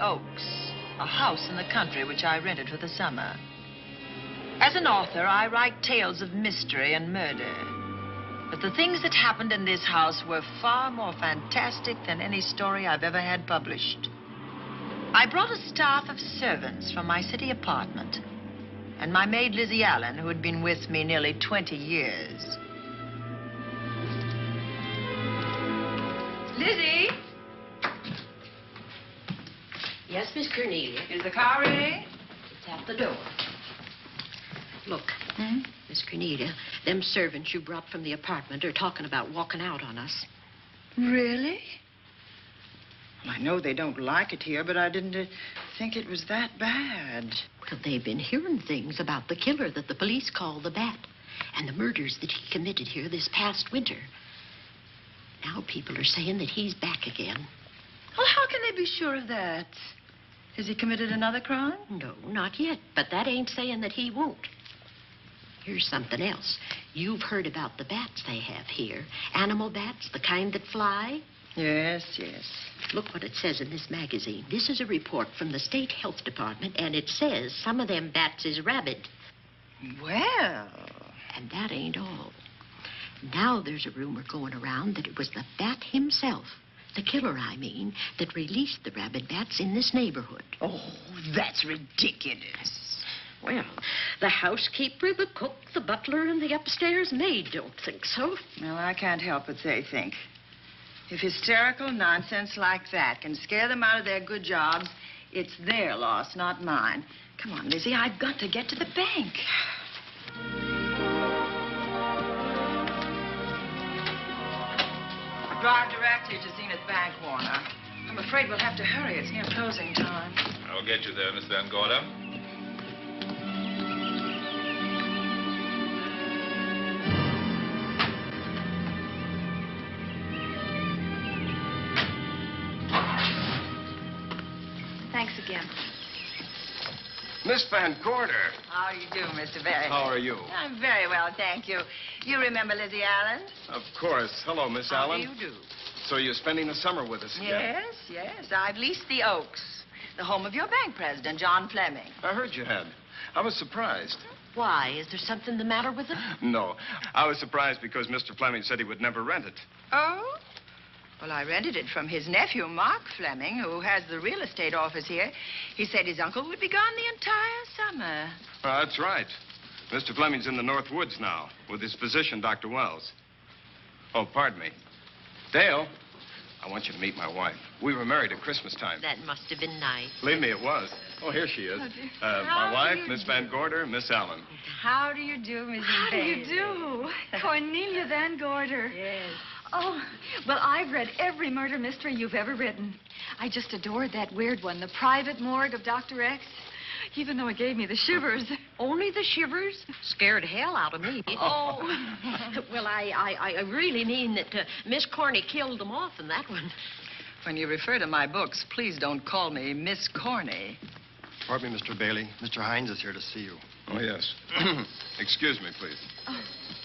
Oaks, a house in the country which I rented for the summer. As an author, I write tales of mystery and murder. But the things that happened in this house were far more fantastic than any story I've ever had published. I brought a staff of servants from my city apartment, and my maid Lizzie Allen, who had been with me nearly 20 years. Lizzie? Yes, Miss Cornelia. Is the car ready? It's at the door. Look, Miss Cornelia, them servants you brought from the apartment are talking about walking out on us. Really? Well, I know they don't like it here, but I didn't think it was that bad. Well, they've been hearing things about the killer that the police call the Bat and the murders that he committed here this past winter. Now people are saying that he's back again. Well, how can they be sure of that? Has he committed another crime? No, not yet, but that ain't saying that he won't. Here's something else. You've heard about the bats they have here. Animal bats, the kind that fly. Yes, yes. Look what it says in this magazine. This is a report from the State Health Department, and it says some of them bats is rabid. Well. And that ain't all. Now there's a rumor going around that it was the bat himself, the killer, I mean, that released the rabid bats in this neighborhood. Oh, that's ridiculous. Well, the housekeeper, the cook, the butler, and the upstairs maid don't think so. Well, I can't help but they think. If hysterical nonsense like that can scare them out of their good jobs, it's their loss, not mine. Come on, Lizzie, I've got to get to the bank. Drive directly to Zenith Bank, Warner. I'm afraid we'll have to hurry. It's near closing time. I'll get you there, Miss Van Gorder. Thanks again. Miss Van Gorder. How do you do, Mr. Barry? How are you? I'm very well, thank you. You remember Lizzie Allen? Of course. Hello, Miss How Allen. do you do? So you're spending the summer with us again? Yes, yes. I've leased the Oaks, the home of your bank president, John Fleming. I heard you had. I was surprised. Why? Is there something the matter with it? No. I was surprised because Mr. Fleming said he would never rent it. Oh? Well, I rented it from his nephew, Mark Fleming, who has the real estate office here. He said his uncle would be gone the entire summer. That's right. Mr. Fleming's in the North Woods now with his physician, Dr. Wells. Oh, pardon me. Dale, I want you to meet my wife. We were married at Christmas time. That must have been nice. Believe me, it was. Oh, here she is. My wife, Miss Van Gorder, Miss Allen. How do you do, Mrs. How do you Bailey? do? Cornelia Van Gorder. Yes. Oh, well, I've read every murder mystery you've ever written. I just adored that weird one, The Private Morgue of Dr. X, even though it gave me the shivers. Only the shivers? Scared hell out of me. Oh. Well, I really mean that Miss Corney killed them off in that one. When you refer to my books, please don't call me Miss Corney. Pardon me, Mr. Bailey. Mr. Hines is here to see you. Oh, yes. Excuse me, please.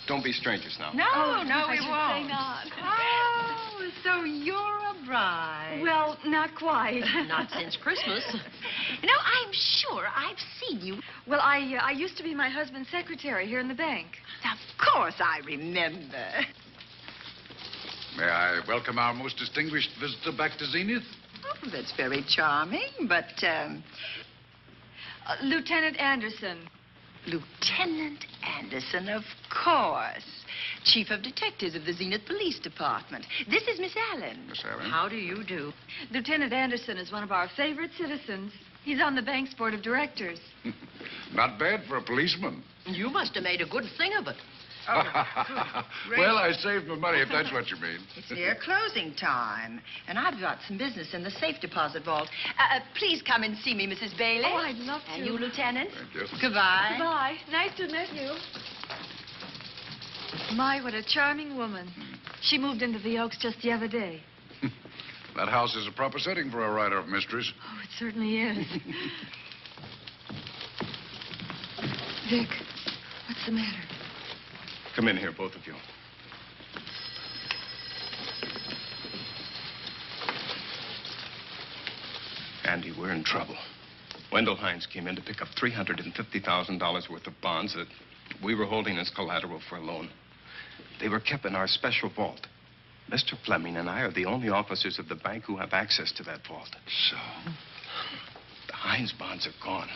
Don't be strangers now. No, Oh, no, I we should won't. say not. Oh, so you're a bride. Well, not quite. Not since Christmas. You know, I'm sure I've seen you. Well, I used to be my husband's secretary here in the bank. Of course I remember. May I welcome our most distinguished visitor back to Zenith? Oh, that's very charming, but, Lieutenant Anderson. Lieutenant Anderson, of course. Chief of Detectives of the Zenith Police Department. This is Miss Allen. Miss Allen. How do you do? Lieutenant Anderson is one of our favorite citizens. He's on the bank's board of directors. Not bad for a policeman. You must have made a good thing of it. Oh, Well, I saved my money, if that's what you mean. It's near closing time, and I've got some business in the safe deposit vault. Please come and see me, Mrs. Bailey. Oh, I'd love to. And you, Lieutenant. Thank you. Goodbye. Goodbye. Nice to meet you. My, what a charming woman. She moved into the Oaks just the other day. That house is a proper setting for a writer of mysteries. Oh, it certainly is. Vic, what's the matter? Come in here, both of you. Andy, we're in trouble. Wendell Hines came in to pick up $350,000 worth of bonds that we were holding as collateral for a loan. They were kept in our special vault. Mr. Fleming and I are the only officers of the bank who have access to that vault. So? The Hines bonds are gone.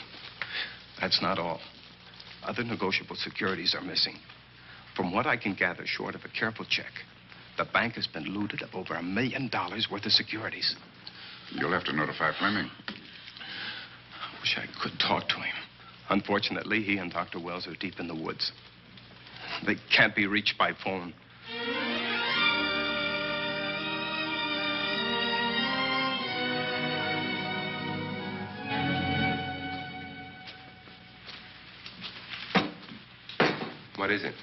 That's not all. Other negotiable securities are missing. From what I can gather, short of a careful check, the bank has been looted of over $1 million worth of securities. You'll have to notify Fleming. I wish I could talk to him. Unfortunately, he and Dr. Wells are deep in the woods. They can't be reached by phone. What is it?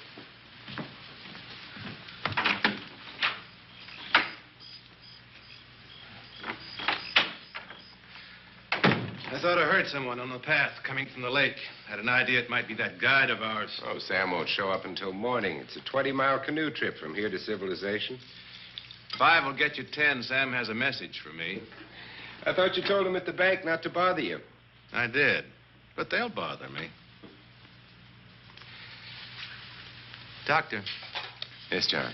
I thought I heard someone on the path coming from the lake. Had an idea it might be that guide of ours. Oh, Sam won't show up until morning. It's a 20-mile canoe trip from here to civilization. 5 will get you 10. Sam has a message for me. I thought you told him at the bank not to bother you. I did, but they'll bother me. Doctor, Yes, John.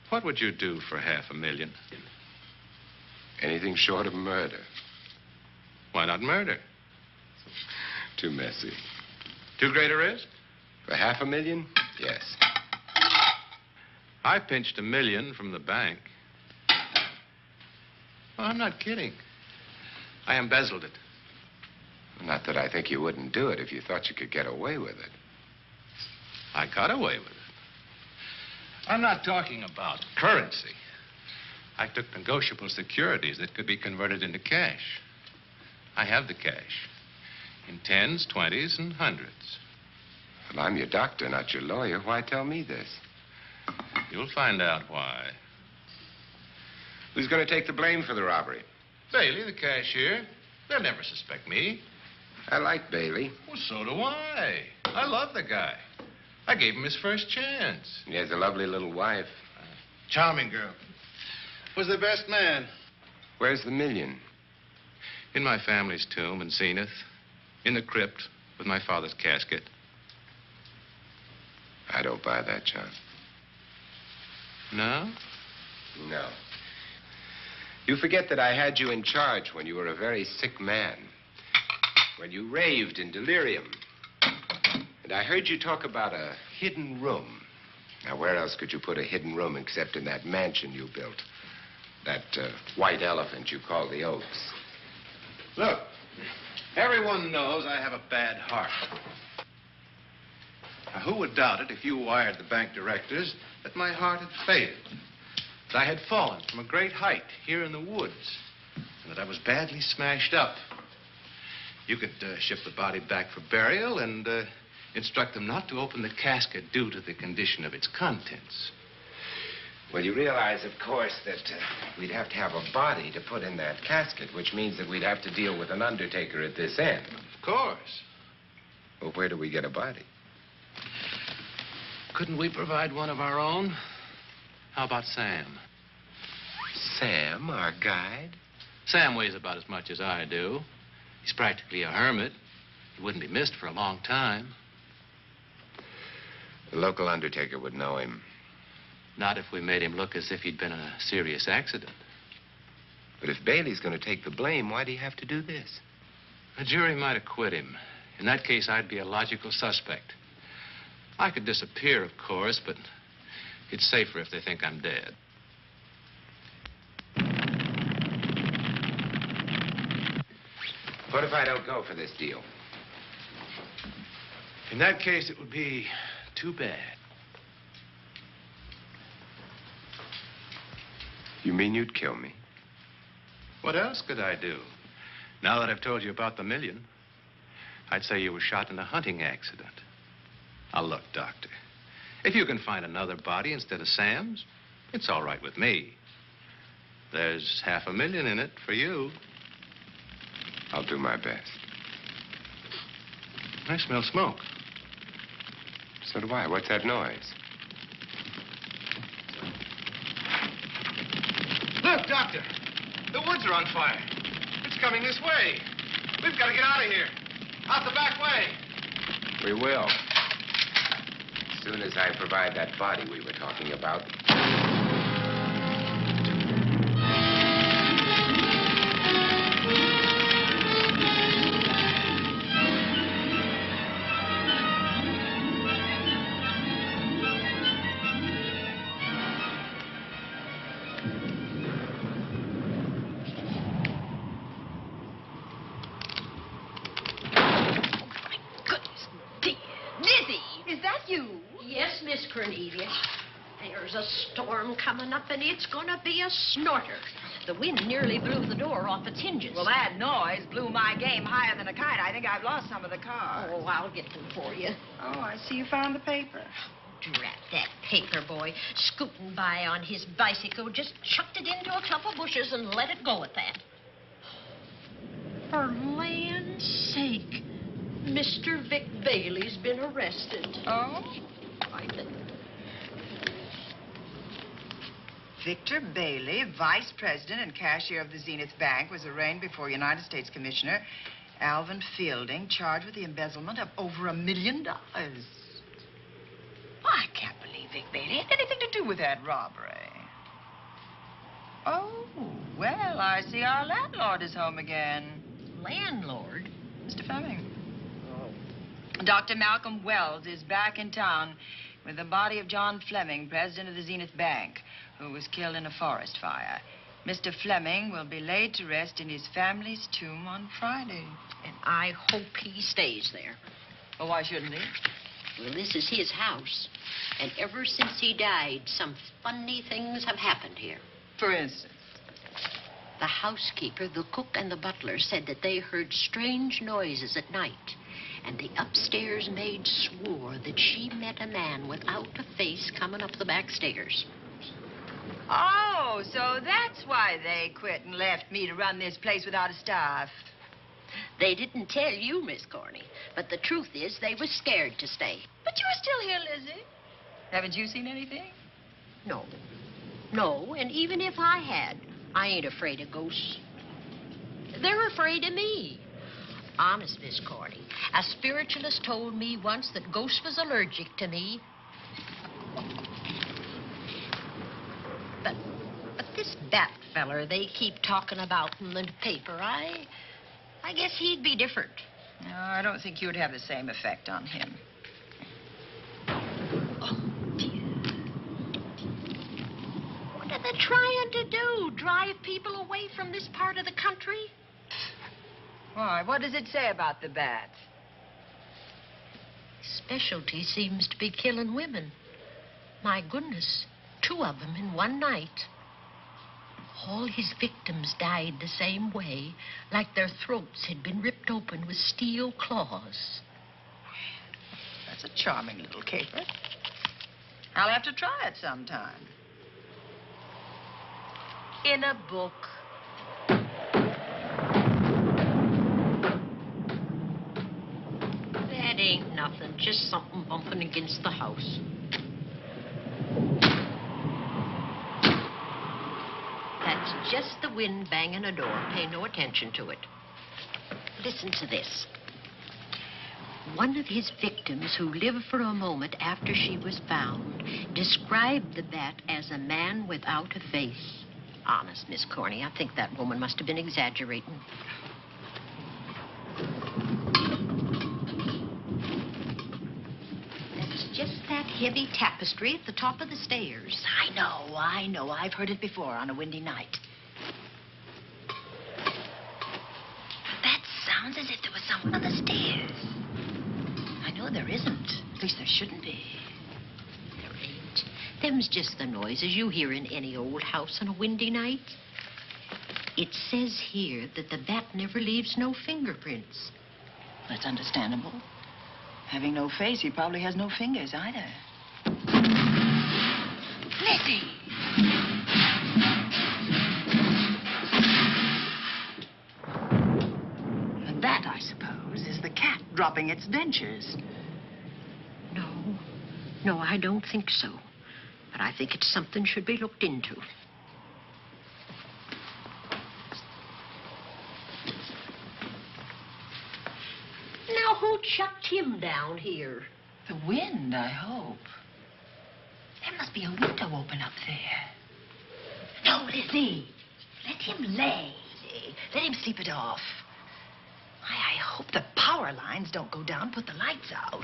what would you do for $500,000? Anything short of murder. Why not murder? Too messy. Too great a risk? For $500,000? Yes. I pinched $1 million from the bank. Well, I'm not kidding. I embezzled it. Not that I think you wouldn't do it if you thought you could get away with it. I got away with it. I'm not talking about currency. I took negotiable securities that could be converted into cash. I have the cash. In 10s, 20s, and 100s. Well, I'm your doctor, not your lawyer. Why tell me this? You'll find out why. Who's going to take the blame for the robbery? Bailey, the cashier. They'll never suspect me. I like Bailey. Well, so do I. I love the guy. I gave him his first chance. He has a lovely little wife. Charming girl. Was the best man. Where's the $1 million? In my family's tomb in Zenith. In the crypt with my father's casket. I don't buy that, John. No? No. You forget that I had you in charge when you were a very sick man. When you raved in delirium. And I heard you talk about a hidden room. Now, where else could you put a hidden room except in that mansion you built? That white elephant you call the Oaks. Look, everyone knows I have a bad heart. Now, who would doubt it if you wired the bank directors that my heart had failed? That I had fallen from a great height here in the woods. And that I was badly smashed up. You could ship the body back for burial and instruct them not to open the casket due to the condition of its contents. Well, you realize, of course, that we'd have to have a body to put in that casket, which means that we'd have to deal with an undertaker at this end. Of course. Well, where do we get a body? Couldn't we provide one of our own? How about Sam? Sam, our guide? Sam weighs about as much as I do. He's practically a hermit. He wouldn't be missed for a long time. The local undertaker would know him. Not if we made him look as if he'd been in a serious accident. But if Bailey's going to take the blame, why'd he have to do this? A jury might acquit him. In that case, I'd be a logical suspect. I could disappear, of course, but it's safer if they think I'm dead. What if I don't go for this deal? In that case, it would be too bad. You mean you'd kill me? What else could I do? Now that I've told you about the $1 million, I'd say you were shot in a hunting accident. Now, look, Doctor, if you can find another body instead of Sam's, it's all right with me. There's $500,000 in it for you. I'll do my best. I smell smoke. So do I. What's that noise? Look, Doctor, the woods are on fire. It's It's coming this way. We've got to get out of here. Out the back way. We will. As soon as I provide that body we were talking about. Yes, Miss Cornelia. There's a storm coming up, and it's gonna be a snorter. The wind nearly blew the door off its hinges. Well, that noise blew my game higher than a kite. I think I've lost some of the cards. Oh, I'll get them for you. Oh, I see you found the paper. Drat that paper boy, scooting by on his bicycle, just chucked it into a clump of bushes and let it go at that. For land's sake, Mr. Vic Bailey's been arrested. Oh? I think. Victor Bailey, vice president and cashier of the Zenith Bank, was arraigned before United States Commissioner Alvin Fielding, charged with the embezzlement of over $1 million. I can't believe Vic Bailey had anything to do with that robbery. Oh, well, I see our landlord is home again. Landlord? Mr. Fleming. Dr. Malcolm Wells is back in town with the body of John Fleming, president of the Zenith Bank, who was killed in a forest fire. Mr. Fleming will be laid to rest in his family's tomb on Friday. And I hope he stays there. Well, why shouldn't he? Well, this is his house. And ever since he died, some funny things have happened here. For instance? The housekeeper, the cook, and the butler said that they heard strange noises at night. And the upstairs maid swore that she met a man without a face coming up the back stairs. Oh, so that's why they quit and left me to run this place without a staff. They didn't tell you, Miss Corney, but the truth is they were scared to stay. But you're still here, Lizzie. Haven't you seen anything? No. No, and even if I had, I ain't afraid of ghosts. They're afraid of me. Honest, Miss Corney, a spiritualist told me once that ghosts was allergic to me. But this Bat feller they keep talking about in the paper, I guess he'd be different. No, I don't think you'd have the same effect on him. Oh, dear. What are they trying to do? Drive people away from this part of the country? Why, what does it say about the bats? Specialty seems to be killing women. My goodness, 2 of them in one night. All his victims died the same way, like their throats had been ripped open with steel claws. That's a charming little caper. I'll have to try it sometime. In a book. That ain't nothing, just something bumping against the house. That's just the wind banging a door. Pay no attention to it. Listen to this. One of his victims, who lived for a moment after she was found, described the bat as a man without a face. Honest, Miss Corney, I think that woman must have been exaggerating. That's just that heavy tapestry at the top of the stairs. I know. I've heard it before on a windy night. That sounds as if there was someone on the stairs. I know there isn't. At least there shouldn't be. There ain't. Them's just the noises you hear in any old house on a windy night. It says here that the bat never leaves no fingerprints. That's understandable. Having no face, he probably has no fingers either. Lizzie! And that, I suppose, is the cat dropping its dentures. No, I don't think so. But I think it's something should be looked into. Now, who chucked him down here? The wind, I hope. There must be a window open up there. No, Lizzie. Let him lay. Let him sleep it off. I hope the power lines don't go down, put the lights out.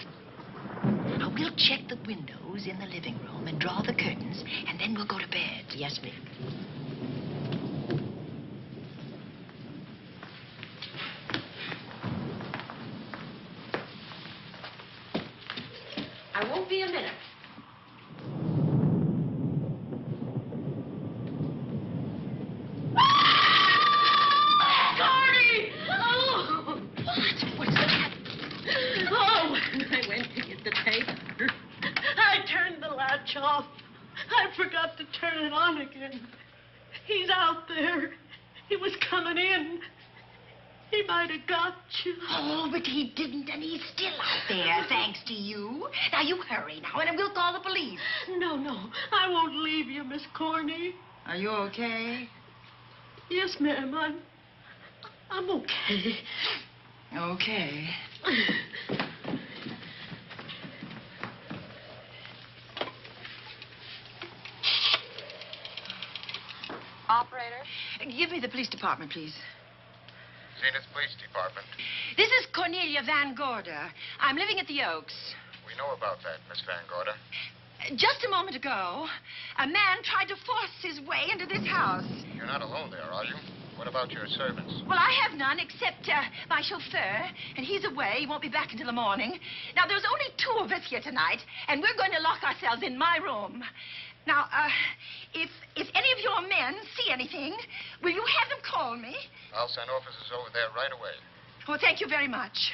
Now, we'll check the windows in the living room and draw the curtains, and then we'll go to bed. Yes, ma'am. I won't be a minute. Gordy! Oh! What's that? Oh, when I went to get the tape, I turned the latch off. I forgot to turn it on again. He's out there. He was coming in. He might have got you. Oh, but he didn't, and he's still out there, thanks to you. Now, you hurry now, and we'll call the police. No, I won't leave you, Miss Corney. Are you okay? Yes, ma'am, I'm okay. Okay. Operator? Give me the police department, please. Zenith Police Department. This is Cornelia Van Gorder. I'm living at the Oaks. We know about that, Miss Van Gorder. Just a moment ago, a man tried to force his way into this house. You're not alone there, are you? What about your servants? Well, I have none except my chauffeur, and he's away. He won't be back until the morning. Now, there's only 2 of us here tonight, and we're going to lock ourselves in my room. Now, if any of your men see anything, will you have them call me? I'll send officers over there right away. Well, thank you very much.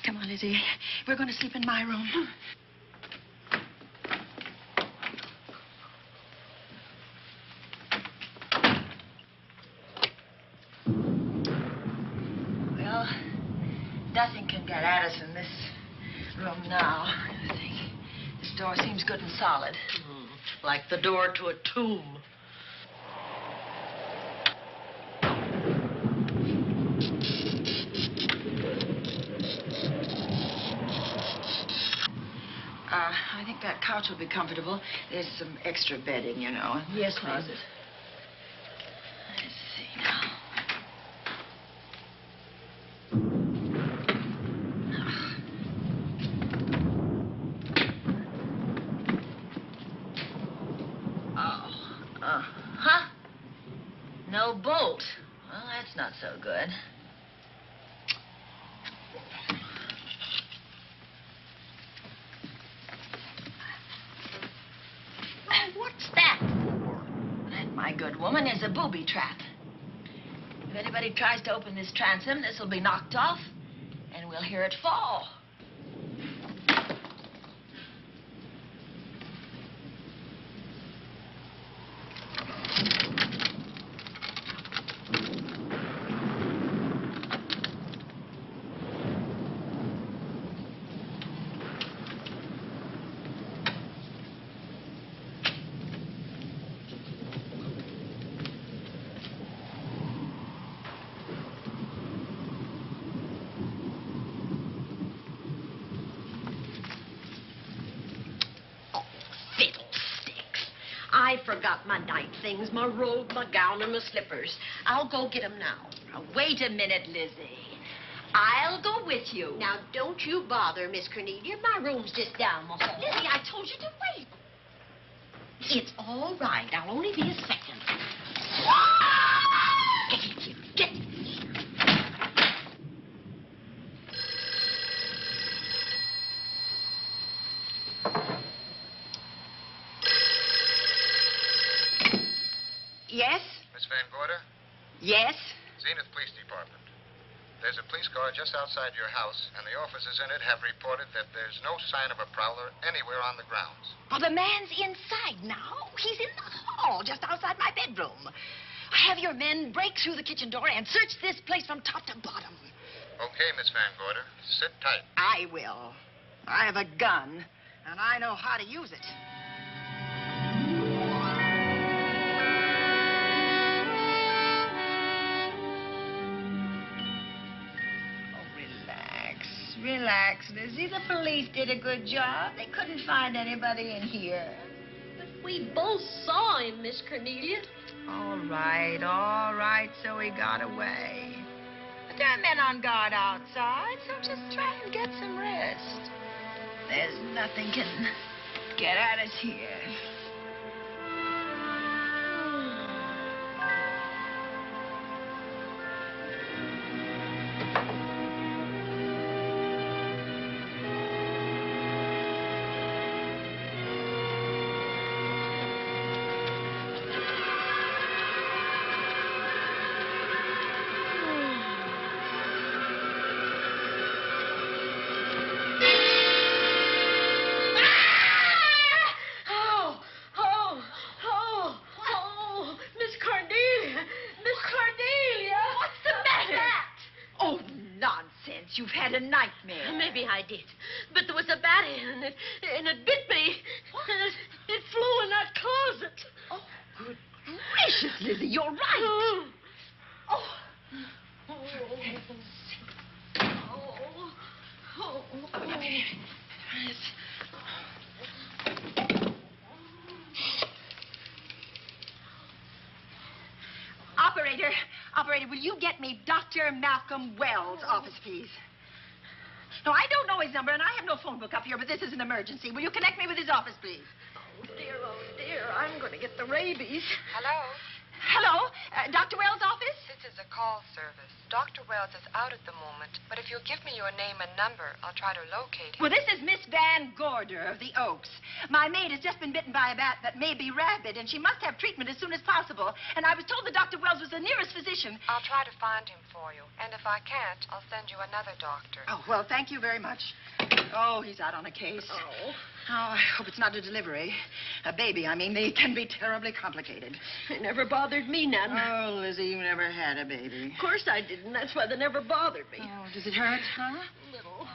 Come on, Lizzie. We're going to sleep in my room. Well, nothing can get at us in this room now, I think. This door seems good and solid. Like the door to a tomb. I think that couch will be comfortable. There's some extra bedding, you know. Yes, ma'am. Closet. Let's see now. Huh? No bolt. Well, that's not so good. What's that for? That, my good woman, is a booby trap. If anybody tries to open this transom, this will be knocked off, and we'll hear it fall. I forgot my night things, my robe, my gown, and my slippers. I'll go get them now. Now, wait a minute, Lizzie. I'll go with you. Now, don't you bother, Miss Cornelia. My room's just down the hall. Lizzie, I told you to wait. It's all right. I'll only be a second. Get in here. Get in here. Yes? Miss Van Gorder? Yes? Zenith Police Department. There's a police car just outside your house, and the officers in it have reported that there's no sign of a prowler anywhere on the grounds. Oh, the man's inside now. He's in the hall just outside my bedroom. Have your men break through the kitchen door and search this place from top to bottom. Okay, Miss Van Gorder. Sit tight. I will. I have a gun, and I know how to use it. Relax, Lizzie. The police did a good job. They couldn't find anybody in here. We both saw him, Miss Cornelia. All right. So he got away. But there are men on guard outside, so just try and get some rest. There's nothing can get at us here. You've had a nightmare. Maybe I did. But there was a bat and it bit me. And it flew in that closet. Oh, good gracious, Lizzie, you're right. Oh. Operator, will you get me Dr. Malcolm Wells' office, please? No, I don't know his number, and I have no phone book up here, but this is an emergency. Will you connect me with his office, please? Oh, dear, I'm going to get the rabies. Hello? Dr. Wells' office? This is a call service. Dr. Wells is out at the moment, but if you'll give me your name and number, I'll try to locate him. Well, this is Miss Van Gorder of the Oaks. My maid has just been bitten by a bat that may be rabid, and she must have treatment as soon as possible. And I was told that Dr. Wells was the nearest physician. I'll try to find him for you, and if I can't, I'll send you another doctor. Oh, well, thank you very much. Oh, he's out on a case. Oh, I hope it's not a delivery. A baby, I mean. They can be terribly complicated. It never bothered me none. Oh, Lizzie, you never had a baby. Of course I didn't. That's why they never bothered me. Oh, does it hurt, huh? Little.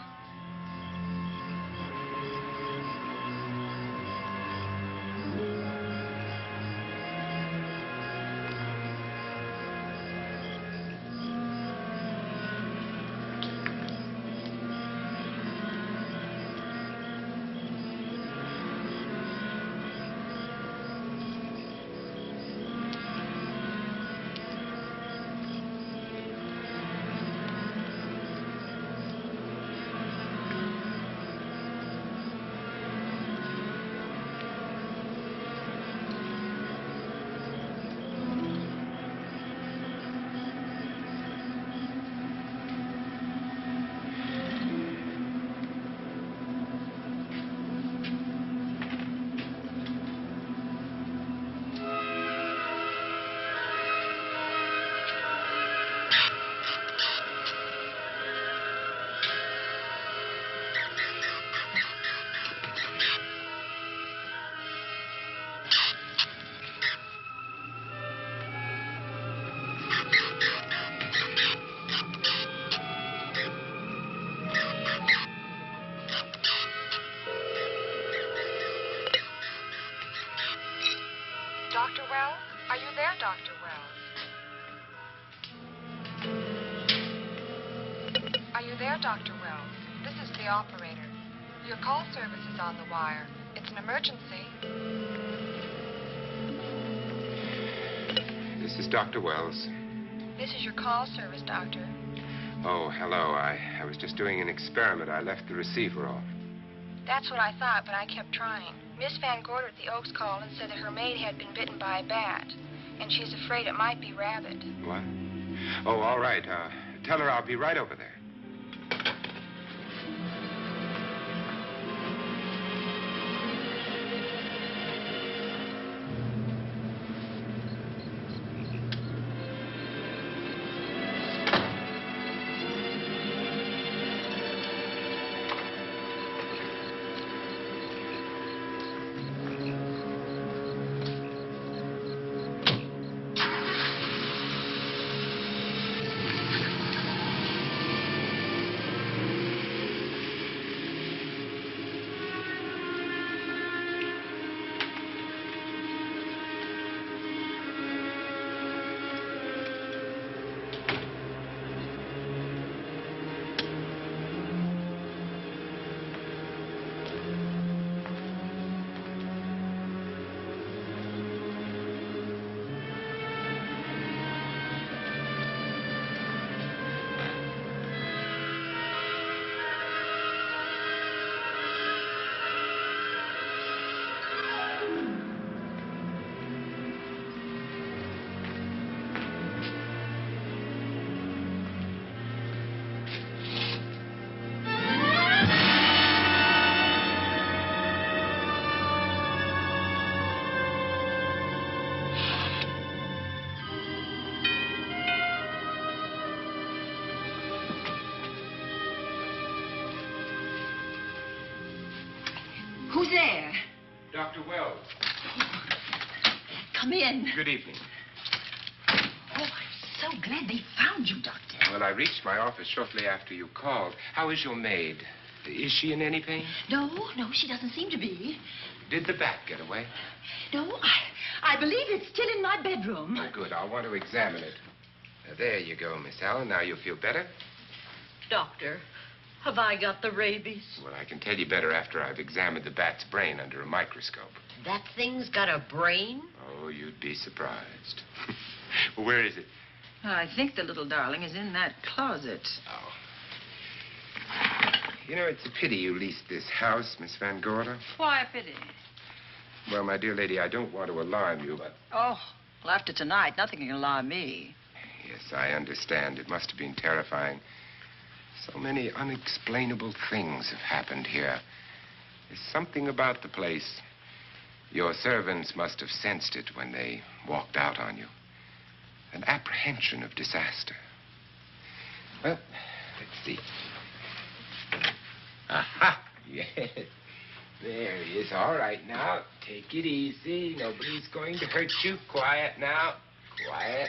Dr. Wells? Are you there, Dr. Wells? Are you there, Dr. Wells? This is the operator. Your call service is on the wire. It's an emergency. This is Dr. Wells. This is your call service, Doctor. Oh, hello. I was just doing an experiment. I left the receiver off. That's what I thought, but I kept trying. Miss Van Gorder at the Oaks called and said that her maid had been bitten by a bat, and she's afraid it might be rabid. What? Oh, all right. Tell her I'll be right over there. Who's there? Dr. Wells. Come in. Good evening. Oh, I'm so glad they found you, Doctor. Well, I reached my office shortly after you called. How is your maid? Is she in any pain? No, she doesn't seem to be. Did the bat get away? No, I believe it's still in my bedroom. Oh, good. I'll want to examine it. There you go, Miss Allen. Now you feel better? Doctor, have I got the rabies? Well, I can tell you better after I've examined the bat's brain under a microscope. That thing's got a brain? Oh, you'd be surprised. Well, where is it? I think the little darling is in that closet. Oh. You know, it's a pity you leased this house, Miss Van Gorder. Why a pity? Well, my dear lady, I don't want to alarm you, but... Oh, well, after tonight, nothing can alarm me. Yes, I understand. It must have been terrifying. So many unexplainable things have happened here. There's something about the place. Your servants must have sensed it when they walked out on you. An apprehension of disaster. Well, let's see. Aha! Yes. There he is. All right, now. Take it easy. Nobody's going to hurt you. Quiet now. Quiet.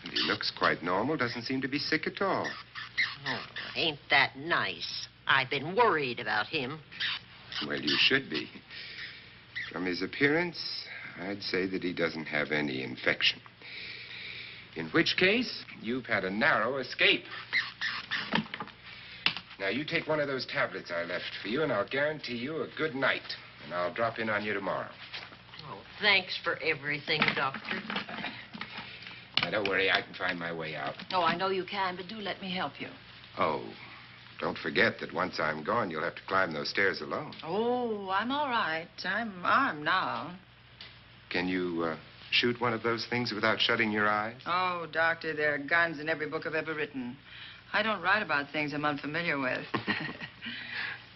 And he looks quite normal. Doesn't seem to be sick at all. Oh, ain't that nice? I've been worried about him. Well, you should be. From his appearance, I'd say that he doesn't have any infection. In which case, you've had a narrow escape. Now, you take one of those tablets I left for you, and I'll guarantee you a good night. And I'll drop in on you tomorrow. Oh, thanks for everything, Doctor. Now, don't worry. I can find my way out. Oh, I know you can, but do let me help you. Oh, don't forget that once I'm gone, you'll have to climb those stairs alone. Oh, I'm all right. I'm armed now. Can you shoot one of those things without shutting your eyes? Oh, Doctor, there are guns in every book I've ever written. I don't write about things I'm unfamiliar with.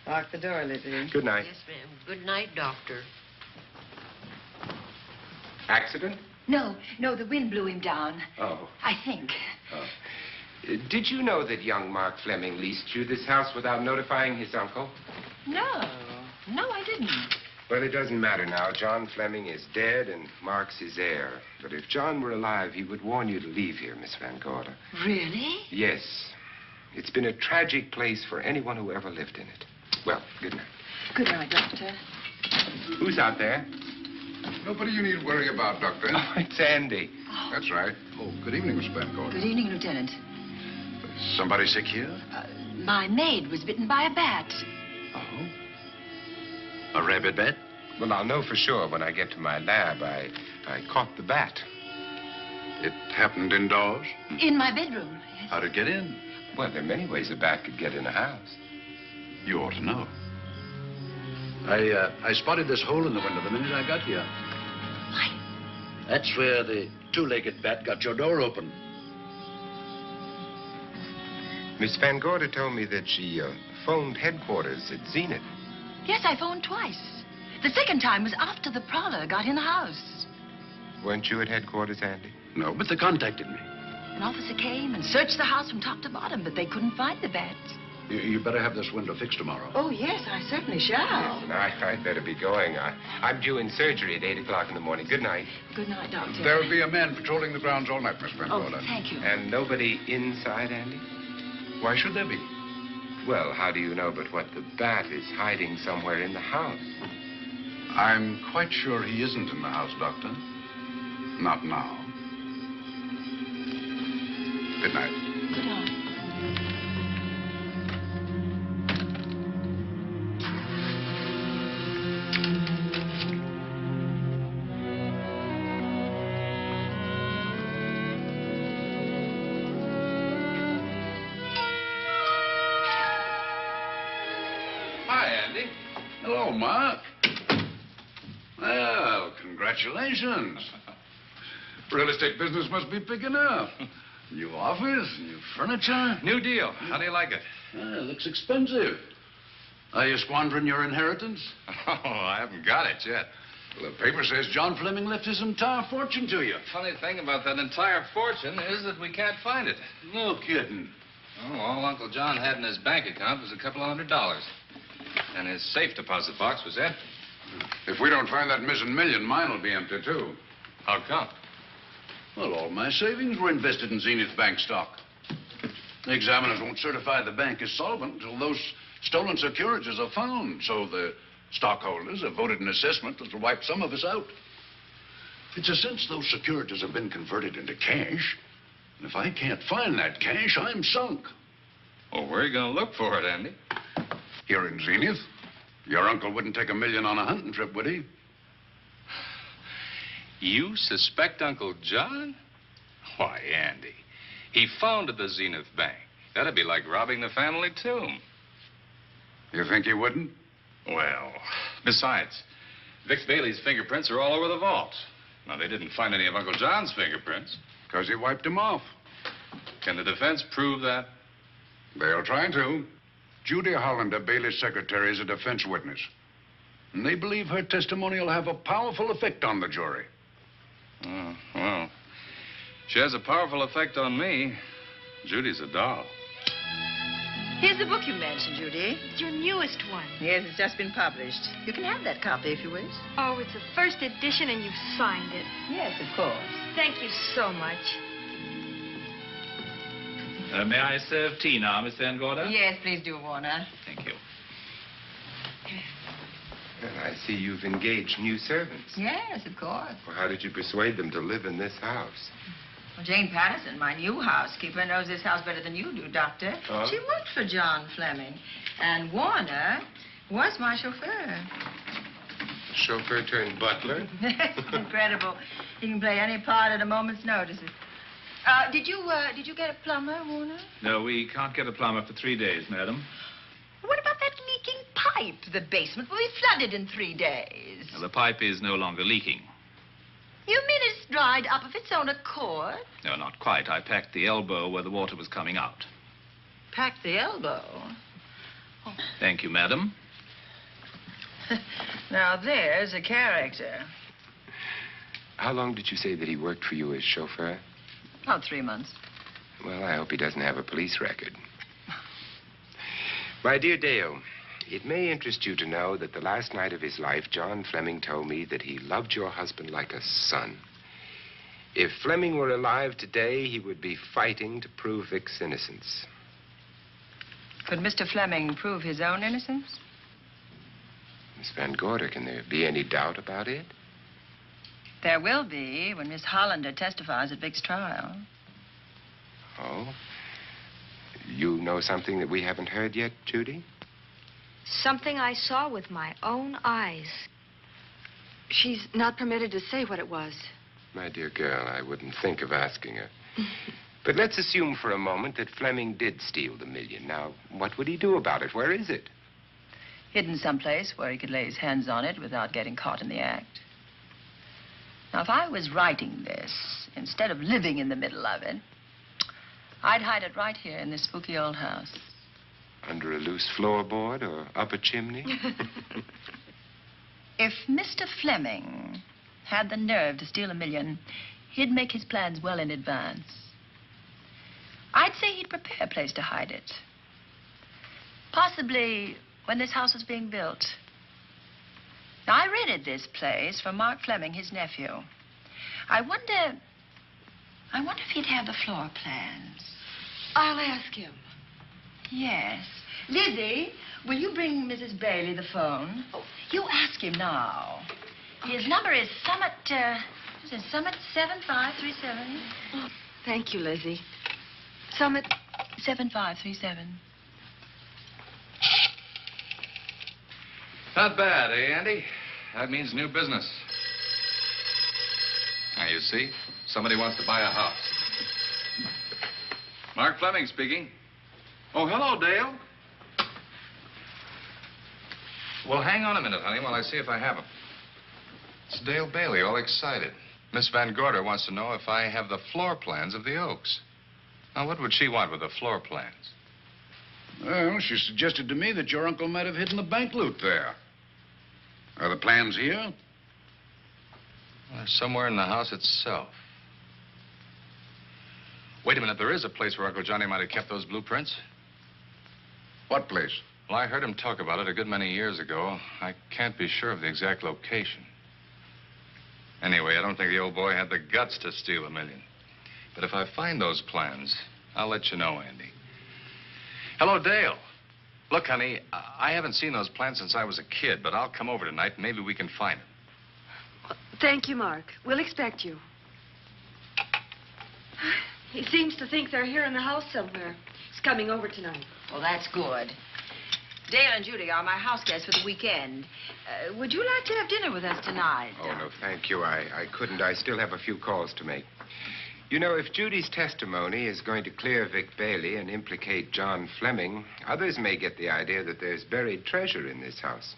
Lock the door, Lizzie. Good night. Yes, ma'am. Good night, Doctor. Accident? No, the wind blew him down. Oh. I think. Oh. Did you know that young Mark Fleming leased you this house without notifying his uncle? No, I didn't. Well, it doesn't matter now. John Fleming is dead, and Mark's his heir. But if John were alive, he would warn you to leave here, Miss Van Gorder. Really? Yes. It's been a tragic place for anyone who ever lived in it. Well, good night. Good night, Doctor. Who's out there? Nobody you need worry about, Doctor. Oh, it's Andy. That's right. Oh, good evening, Miss Van Gorder. Good evening, Lieutenant. Somebody sick here? My maid was bitten by a bat. Oh? A rabid bat? Well, I'll know for sure when I get to my lab. I caught the bat. It happened indoors? In my bedroom. Yes. How'd it get in? Well, there are many ways a bat could get in a house. You ought to know. I spotted this hole in the window the minute I got here. Why? That's where the two-legged bat got your door open. Miss Van Gorder told me that she phoned headquarters at Zenith. Yes, I phoned twice. The second time was after the prowler got in the house. Weren't you at headquarters, Andy? No, but they contacted me. An officer came and searched the house from top to bottom, but they couldn't find the bat. You better have this window fixed tomorrow. Oh, yes, I certainly shall. Listen, I'd better be going. I'm due in surgery at 8 o'clock in the morning. Good night. Good night, Doctor. There'll be a man patrolling the grounds all night, Miss Van Oh, Gorder. thank you. And nobody inside, Andy? Why should there be? Well, how do you know but what the bat is hiding somewhere in the house? I'm quite sure he isn't in the house, Doctor. Not now. Good night. Good night. Hi, Andy. Hello, Mark. Well, congratulations. Real estate business must be picking up. New office, new furniture. New deal. How do you like it? Looks expensive. Are you squandering your inheritance? Oh, I haven't got it yet. Well, the paper says John Fleming left his entire fortune to you. Funny thing about that entire fortune is that we can't find it. No kidding. Oh, all Uncle John had in his bank account was a couple of $100. And his safe deposit box was empty. If we don't find that missing million, mine will be empty, too. How come? Well, all my savings were invested in Zenith Bank stock. The examiners won't certify the bank is solvent until those stolen securities are found. So the stockholders have voted an assessment that will wipe some of us out. It's a since those securities have been converted into cash. And if I can't find that cash, I'm sunk. Well, where are you going to look for it, Andy? Here in Zenith. Your uncle wouldn't take $1 million on a hunting trip, would he? You suspect Uncle John? Why, Andy, he founded the Zenith Bank. That'd be like robbing the family tomb. You think he wouldn't? Well, besides, Vic Bailey's fingerprints are all over the vault. Now, they didn't find any of Uncle John's fingerprints. Because he wiped them off. Can the defense prove that? They'll try to. Judy Hollander, Bailey's secretary, is a defense witness. And they believe her testimony will have a powerful effect on the jury. Oh, well, she has a powerful effect on me. Judy's a doll. Here's the book you mentioned, Judy. It's your newest one. Yes, it's just been published. You can have that copy if you wish. Oh, it's a first edition and you've signed it. Yes, of course. Thank you so much. May I serve tea now, Miss Van Gorder? Yes, please do, Warner. Thank you. Well, I see you've engaged new servants. Yes, of course. Well, how did you persuade them to live in this house? Well, Jane Patterson, my new housekeeper, knows this house better than you do, Doctor. Oh? She worked for John Fleming. And Warner was my chauffeur. Chauffeur turned butler? Incredible. He can play any part at a moment's notice. Did you get a plumber, Warner? No, we can't get a plumber for 3 days, madam. What about that leaking pipe? The basement will be flooded in 3 days. Well, the pipe is no longer leaking. You mean it's dried up of its own accord? No, not quite. I packed the elbow where the water was coming out. Packed the elbow? Oh. Thank you, madam. Now, there's a character. How long did you say that he worked for you as chauffeur? About 3 months. Well, I hope he doesn't have a police record. My dear Dale, it may interest you to know that the last night of his life, John Fleming told me that he loved your husband like a son. If Fleming were alive today, he would be fighting to prove Vic's innocence. Could Mr. Fleming prove his own innocence? Miss Van Gorder, can there be any doubt about it? There will be when Miss Hollander testifies at Vic's trial. Oh? You know something that we haven't heard yet, Judy? Something I saw with my own eyes. She's not permitted to say what it was. My dear girl, I wouldn't think of asking her. But let's assume for a moment that Fleming did steal the $1 million. Now, what would he do about it? Where is it? Hidden someplace where he could lay his hands on it without getting caught in the act. Now, if I was writing this, instead of living in the middle of it, I'd hide it right here in this spooky old house. Under a loose floorboard or up a chimney? If Mr. Fleming had the nerve to steal $1 million, he'd make his plans well in advance. I'd say he'd prepare a place to hide it. Possibly when this house was being built. Now, I rented this place from Mark Fleming, his nephew. I wonder if he'd have the floor plans. I'll ask him. Yes. Lizzie, will you bring Mrs. Bailey the phone? Oh, you ask him now. His number is Summit 7537. Oh, thank you, Lizzie. Summit 7537. Not bad, eh, Andy? That means new business. Now, you see, somebody wants to buy a house. Mark Fleming speaking. Oh, hello, Dale. Well, hang on a minute, honey, while I see if I have him. It's Dale Bailey, all excited. Miss Van Gorder wants to know if I have the floor plans of the Oaks. Now, what would she want with the floor plans? Well, she suggested to me that your uncle might have hidden the bank loot there. Are the plans here? Well, they're somewhere in the house itself. Wait a minute, there is a place where Uncle Johnny might have kept those blueprints. What place? Well, I heard him talk about it a good many years ago. I can't be sure of the exact location. Anyway, I don't think the old boy had the guts to steal $1 million. But if I find those plans, I'll let you know, Andy. Hello, Dale. Look, honey, I haven't seen those plans since I was a kid, but I'll come over tonight and maybe we can find them. Thank you, Mark. We'll expect you. He seems to think they're here in the house somewhere. He's coming over tonight. Well, that's good. Dale and Judy are my house guests for the weekend. Would you like to have dinner with us tonight? Oh, no, thank you. I couldn't. I still have a few calls to make. You know, if Judy's testimony is going to clear Vic Bailey and implicate John Fleming, others may get the idea that there's buried treasure in this house.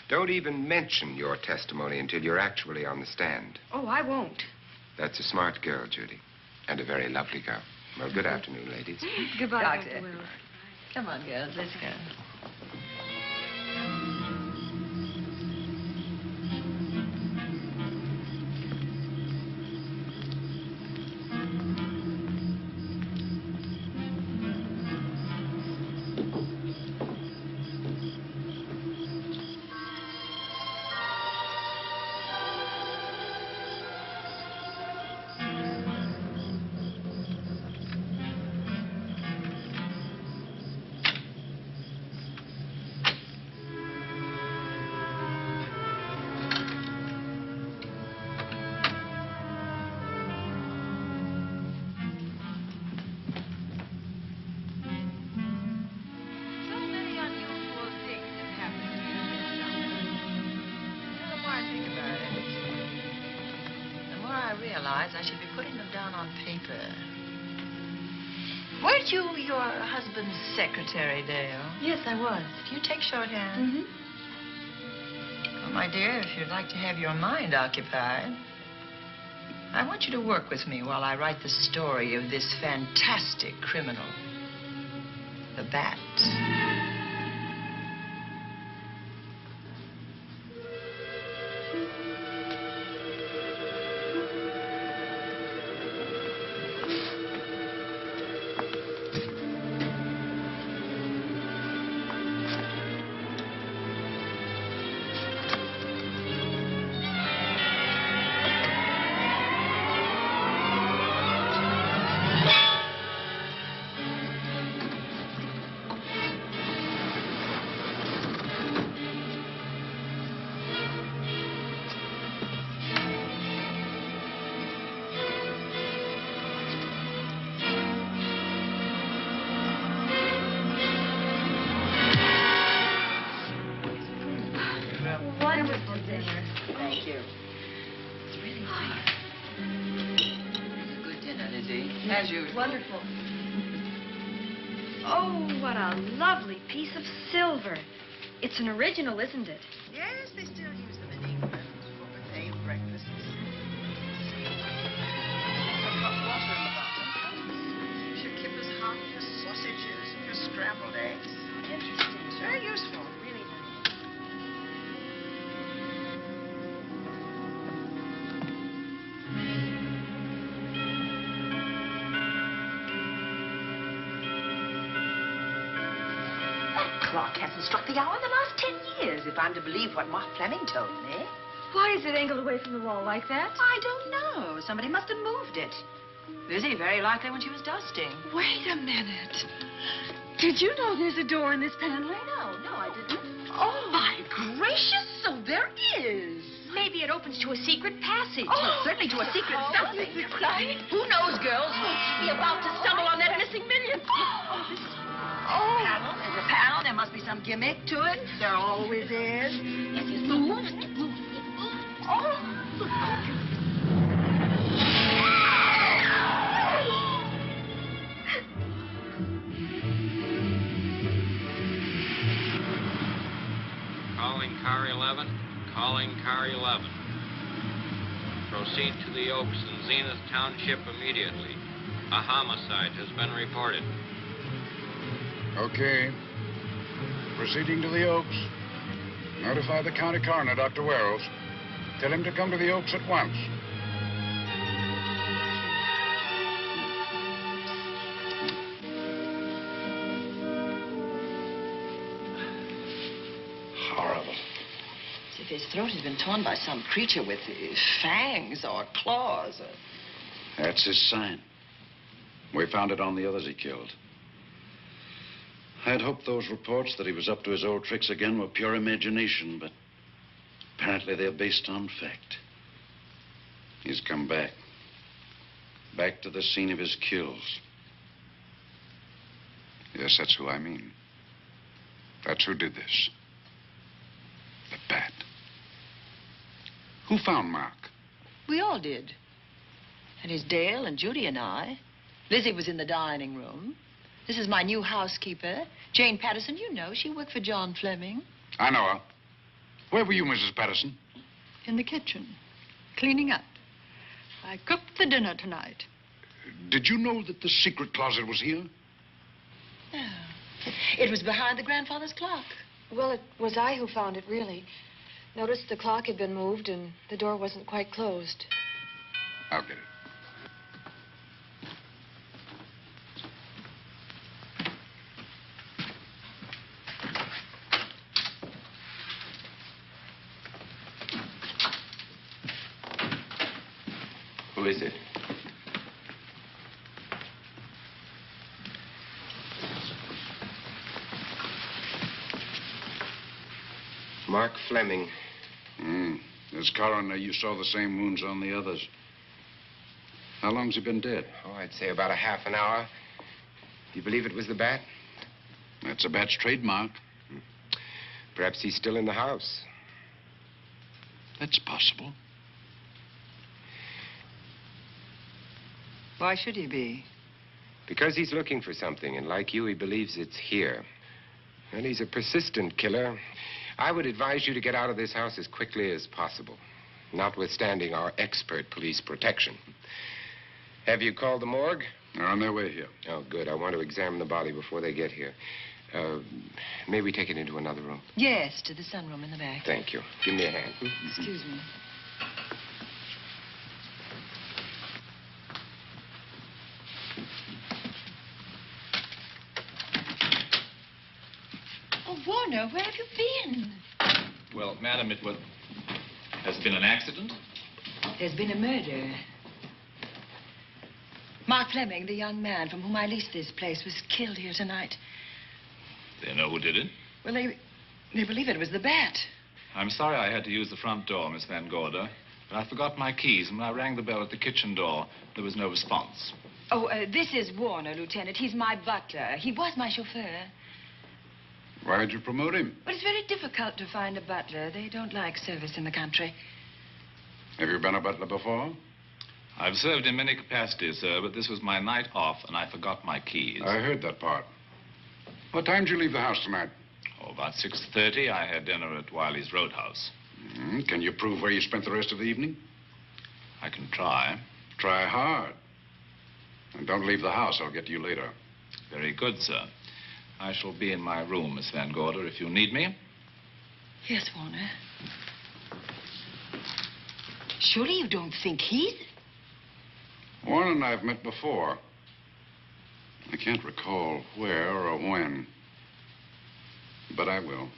Don't even mention your testimony until you're actually on the stand. Oh, I won't. That's a smart girl, Judy, and a very lovely girl. Well, good afternoon, ladies. Goodbye, Doctor. Dr. Wells. Come on, girls, let's go. I should be putting them down on paper. Weren't you your husband's secretary, Dale? Yes, I was. Do you take shorthand? Mm-hmm. Well, my dear, if you'd like to have your mind occupied, I want you to work with me while I write the story of this fantastic criminal, the Bat. As usual. Wonderful. Oh, what a lovely piece of silver. It's an original, isn't it? Yes, they still use them in England for buffet breakfasts. Hot water in the bottom. Should keep us hot, your sausages and your scrambled eggs. Interesting. It's very useful. Really nice. Clock hasn't struck the hour in the last 10 years, if I'm to believe what Mark Fleming told me. Why is it angled away from the wall like that? I don't know. Somebody must have moved it. Lizzie, very likely when she was dusting. Wait a minute. Did you know there's a door in this paneling? No, I didn't. Oh, my gracious, so there is. Maybe it opens to a secret passage. Oh. Well, certainly to a secret something. Is it exciting? Who knows, girls? We'll be about to stumble on that missing million. Oh, this panel. There's a panel. There must be some gimmick to it. There always is. Yes, yes, move. Oh. Calling car 11. Calling car 11. Proceed to the Oaks in Zenith Township immediately. A homicide has been reported. Okay. Proceeding to the Oaks. Notify the county coroner, Dr. Wells. Tell him to come to the Oaks at once. His throat has been torn by some creature with fangs or claws. That's his sign. We found it on the others he killed. I'd hoped those reports that he was up to his old tricks again were pure imagination, but apparently they're based on fact. He's come back. Back to the scene of his kills. Yes, that's who I mean. That's who did this. The bat. Who found Mark? We all did. And it's Dale and Judy and I. Lizzie was in the dining room. This is my new housekeeper, Jane Patterson. You know, she worked for John Fleming. I know her. Where were you, Mrs. Patterson? In the kitchen, cleaning up. I cooked the dinner tonight. Did you know that the secret closet was here? No. It was behind the grandfather's clock. Well, it was I who found it, really. Noticed the clock had been moved and the door wasn't quite closed. I'll get it. Who is it? Mark Fleming. As coroner, you saw the same wounds on the others. How long's he been dead? Oh, I'd say about a half an hour. Do you believe it was the bat? That's the bat's trademark. Perhaps he's still in the house. That's possible. Why should he be? Because he's looking for something, and like you, he believes it's here. And he's a persistent killer. I would advise you to get out of this house as quickly as possible, notwithstanding our expert police protection. Have you called the morgue? They're on their way here. Oh, good. I want to examine the body before they get here. May we take it into another room? Yes, to the sunroom in the back. Thank you. Give me a hand. Excuse me. Oh, Warner, where have you been? Well, madam, has been an accident? There's been a murder. Mark Fleming, the young man from whom I leased this place, was killed here tonight. They know who did it? Well, they believe it was the bat. I'm sorry I had to use the front door, Miss Van Gorder, but I forgot my keys, and when I rang the bell at the kitchen door, there was no response. Oh, this is Warner, Lieutenant. He's my butler. He was my chauffeur. Why'd you promote him? But it's very difficult to find a butler. They don't like service in the country. Have you been a butler before? I've served in many capacities, sir, but this was my night off, and I forgot my keys. I heard that part. What time did you leave the house tonight? Oh, about 6:30. I had dinner at Wiley's Roadhouse. Can you prove where you spent the rest of the evening? I can try. Try hard. And don't leave the house. I'll get to you later. Very good, sir. I shall be in my room, Miss Van Gorder, if you need me. Yes, Warner. Surely you don't think he's... Warren and I've met before. I can't recall where or when, but I will.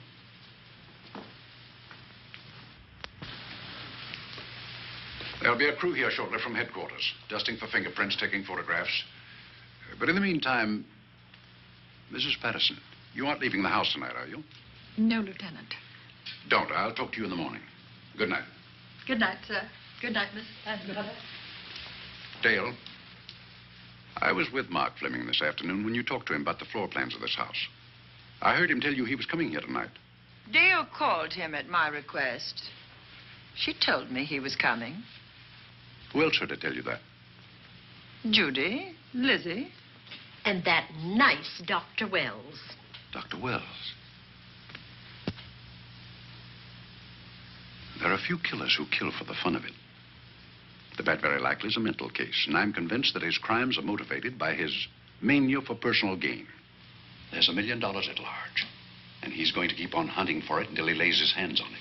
There'll be a crew here shortly from headquarters, dusting for fingerprints, taking photographs. But in the meantime, Mrs. Patterson, you aren't leaving the house tonight, are you? No, Lieutenant. Don't. I'll talk to you in the morning. Good night. Good night, sir. Good night, Miss Van Gorder. Dale, I was with Mark Fleming this afternoon when you talked to him about the floor plans of this house. I heard him tell you he was coming here tonight. Dale called him at my request. She told me he was coming. Who else heard her tell you that? Judy, Lizzie. And that nice Dr. Wells. Dr. Wells. There are a few killers who kill for the fun of it. The bat very likely is a mental case, and I'm convinced that his crimes are motivated by his mania for personal gain. There's $1 million at large, and he's going to keep on hunting for it until he lays his hands on it.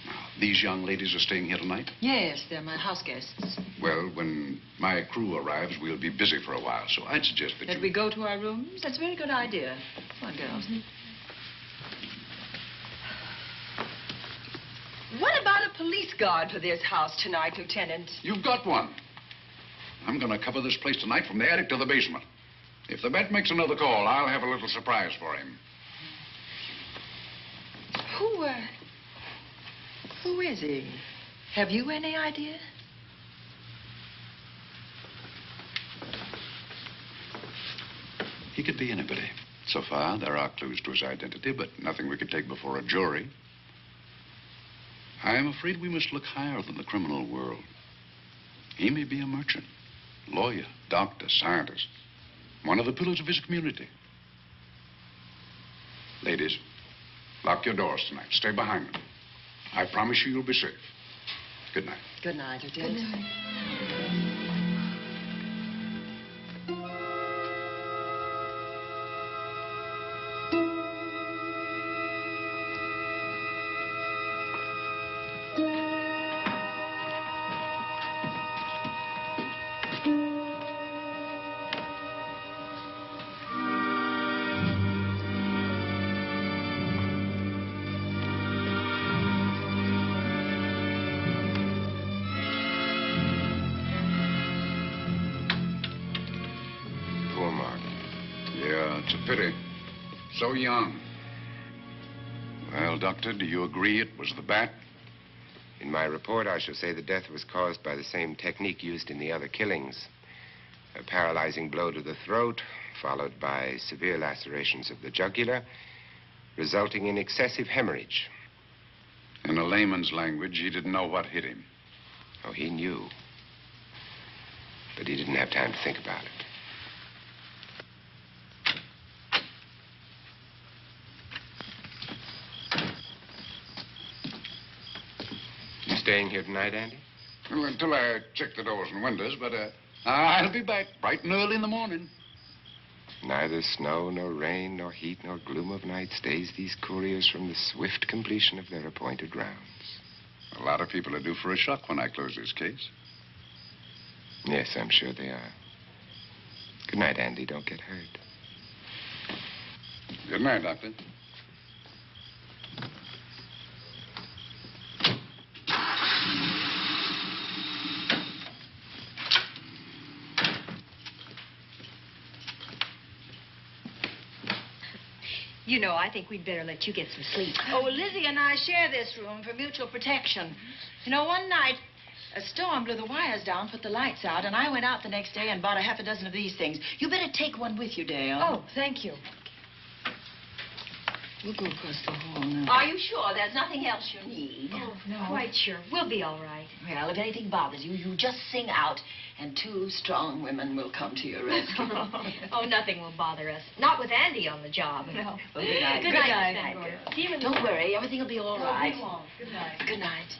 Now, these young ladies are staying here tonight? Yes, they're my house guests. Well, when my crew arrives, we'll be busy for a while, so I'd suggest that we go to our rooms? That's a very good idea. Come on, girls. What about a police guard for this house tonight, Lieutenant? You've got one. I'm going to cover this place tonight from the attic to the basement. If the bat makes another call, I'll have a little surprise for him. Who is he? Have you any idea? He could be anybody. So far, there are clues to his identity, but nothing we could take before a jury. I am afraid we must look higher than the criminal world. He may be a merchant, lawyer, doctor, scientist, one of the pillars of his community. Ladies, lock your doors tonight. Stay behind them. I promise you you'll be safe. Good night. Good night, Lieutenant. Good night. It's a pity. So young. Well, Doctor, do you agree it was the bat? In my report, I shall say the death was caused by the same technique used in the other killings. A paralyzing blow to the throat, followed by severe lacerations of the jugular, resulting in excessive hemorrhage. In a layman's language, he didn't know what hit him. Oh, he knew. But he didn't have time to think about it. You staying here tonight, Andy? Well, until I check the doors and windows, but I'll be back bright and early in the morning. Neither snow, nor rain, nor heat, nor gloom of night stays these couriers from the swift completion of their appointed rounds. A lot of people are due for a shock when I close this case. Yes, I'm sure they are. Good night, Andy. Don't get hurt. Good night, Doctor. You know, I think we'd better let you get some sleep. Oh, Lizzie and I share this room for mutual protection. You know, one night, a storm blew the wires down, put the lights out, and I went out the next day and bought a half a dozen of these things. You better take one with you, Dale. Oh, thank you. We'll go across the hall now. Are you sure there's nothing else you need? Oh, no. Quite sure. We'll be all right. Well, if anything bothers you, you just sing out, and two strong women will come to your rescue. Oh, nothing will bother us. Not with Andy on the job. No. Well, good night. Good night, Miss Van Gordon. See you in the Don't worry. Everything will be all right. We won't. Good night. Good night.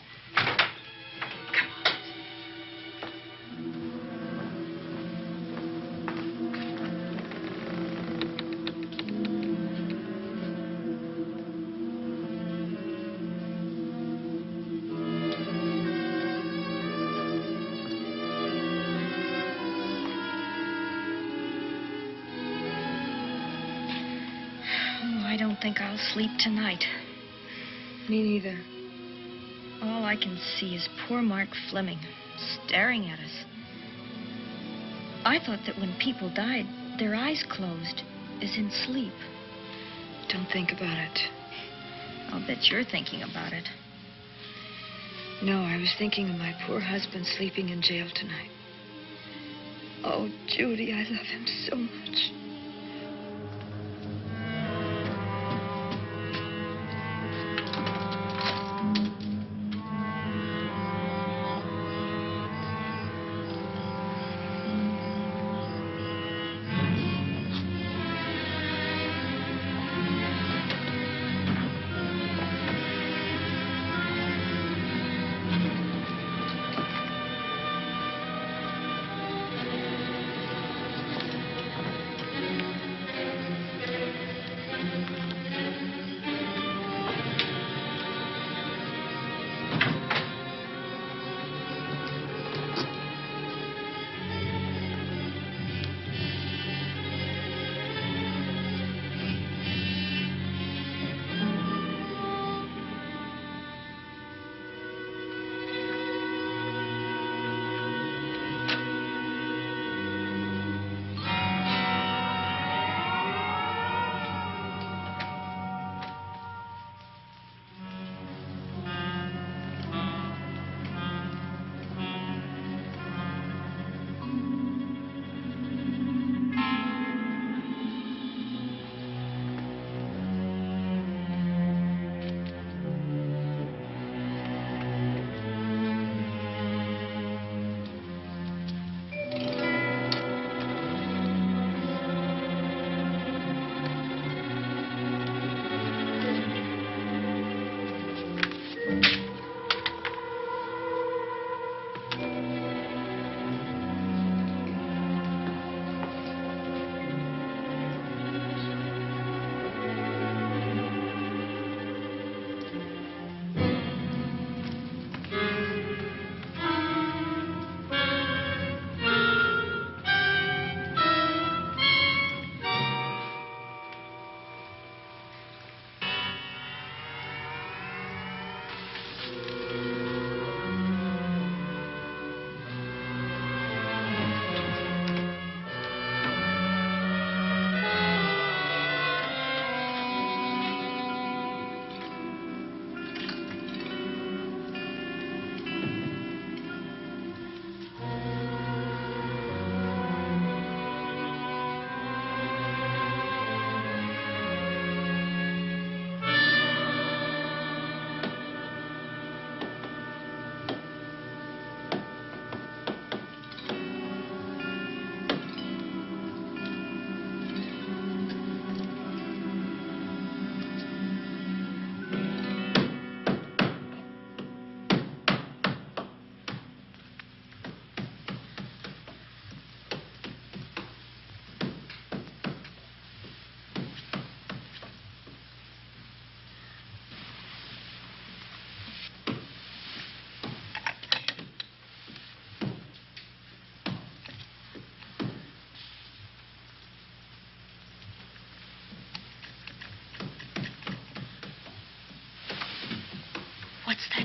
I don't think I'll sleep tonight. Me neither. All I can see is poor Mark Fleming staring at us. I thought that when people died, their eyes closed, as in sleep. Don't think about it. I'll bet you're thinking about it. No, I was thinking of my poor husband sleeping in jail tonight. Oh, Judy, I love him so much.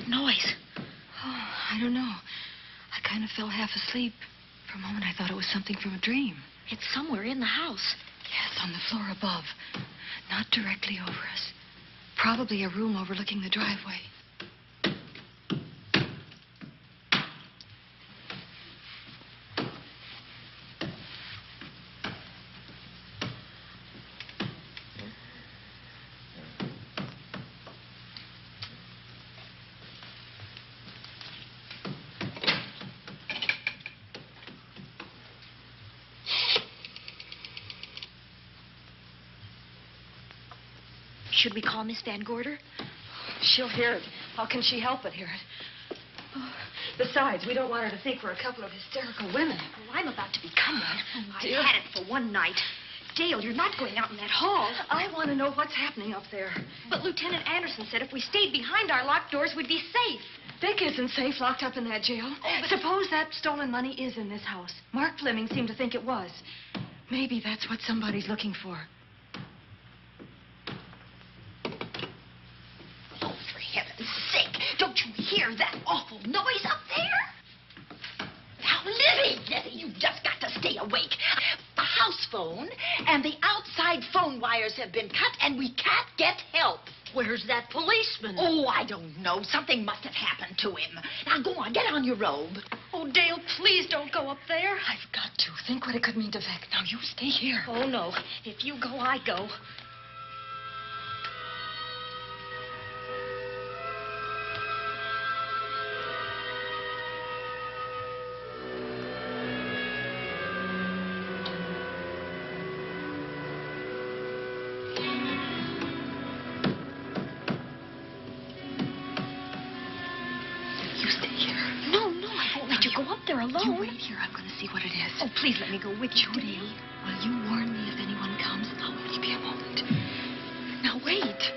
that noise? Oh, I don't know. I kind of fell half asleep. For a moment, I thought it was something from a dream. It's somewhere in the house. Yes, on the floor above. Not directly over us. Probably a room overlooking the driveway. Should we call Miss Van Gorder? She'll hear it. How can she help but hear it? Oh, besides, we don't want her to think we're a couple of hysterical women. Oh, I'm about to become one. Oh, I dear. had it for one night. Dale, you're not going out in that hall. I want to know what's happening up there. But Lieutenant Anderson said if we stayed behind our locked doors, we'd be safe. Vic isn't safe locked up in that jail. Oh, but... Suppose that stolen money is in this house. Mark Fleming seemed to think it was. Maybe that's what somebody's looking for. Oh, for heaven's sake, don't you hear that awful noise up there? Now, Libby, you've just got to stay awake. The house phone and the outside phone wires have been cut, and we can't get help. Where's that policeman? Oh, I don't know. Something must have happened to him. Now, go on, get on your robe. Oh, Dale, please don't go up there. I've got to. Think what it could mean to Vic. Now, you stay here. Oh, no. If you go, I go. You wait here. I'm going to see what it is. Oh, please let me go with you, Judy, will you warn me if anyone comes? I'll only be a moment. Now, wait.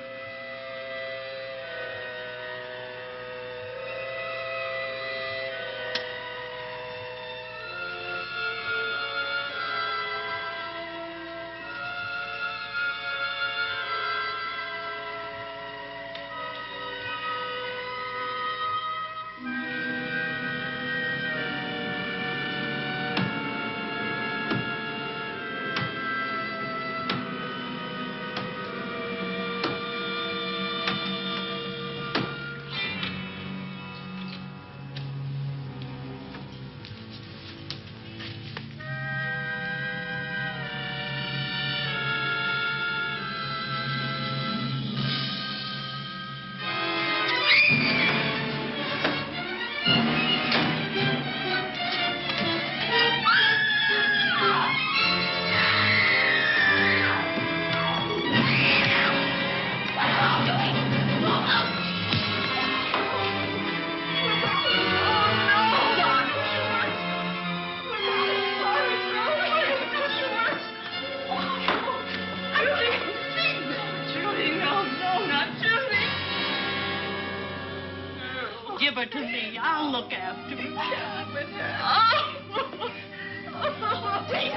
Give her to me. I'll look after her. Poor baby.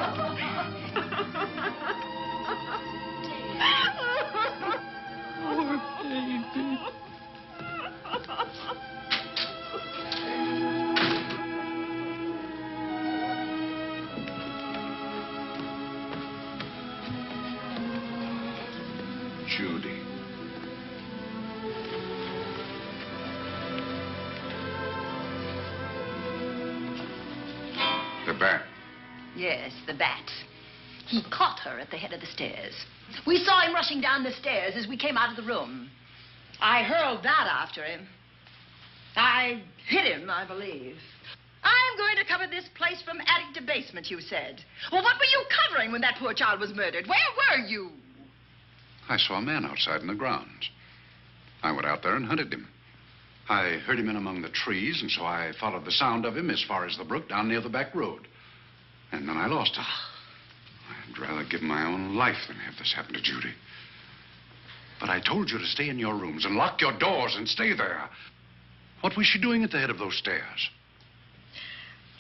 Judy. The bat. Yes, the bat. He caught her at the head of the stairs. We saw him rushing down the stairs as we came out of the room. I hurled that after him. I hit him, I believe. I'm going to cover this place from attic to basement, you said. Well, what were you covering when that poor child was murdered? Where were you? I saw a man outside in the grounds. I went out there and hunted him. I heard him in among the trees, and so I followed the sound of him as far as the brook down near the back road. And then I lost him. I'd rather give my own life than have this happen to Judy. But I told you to stay in your rooms and lock your doors and stay there. What was she doing at the head of those stairs?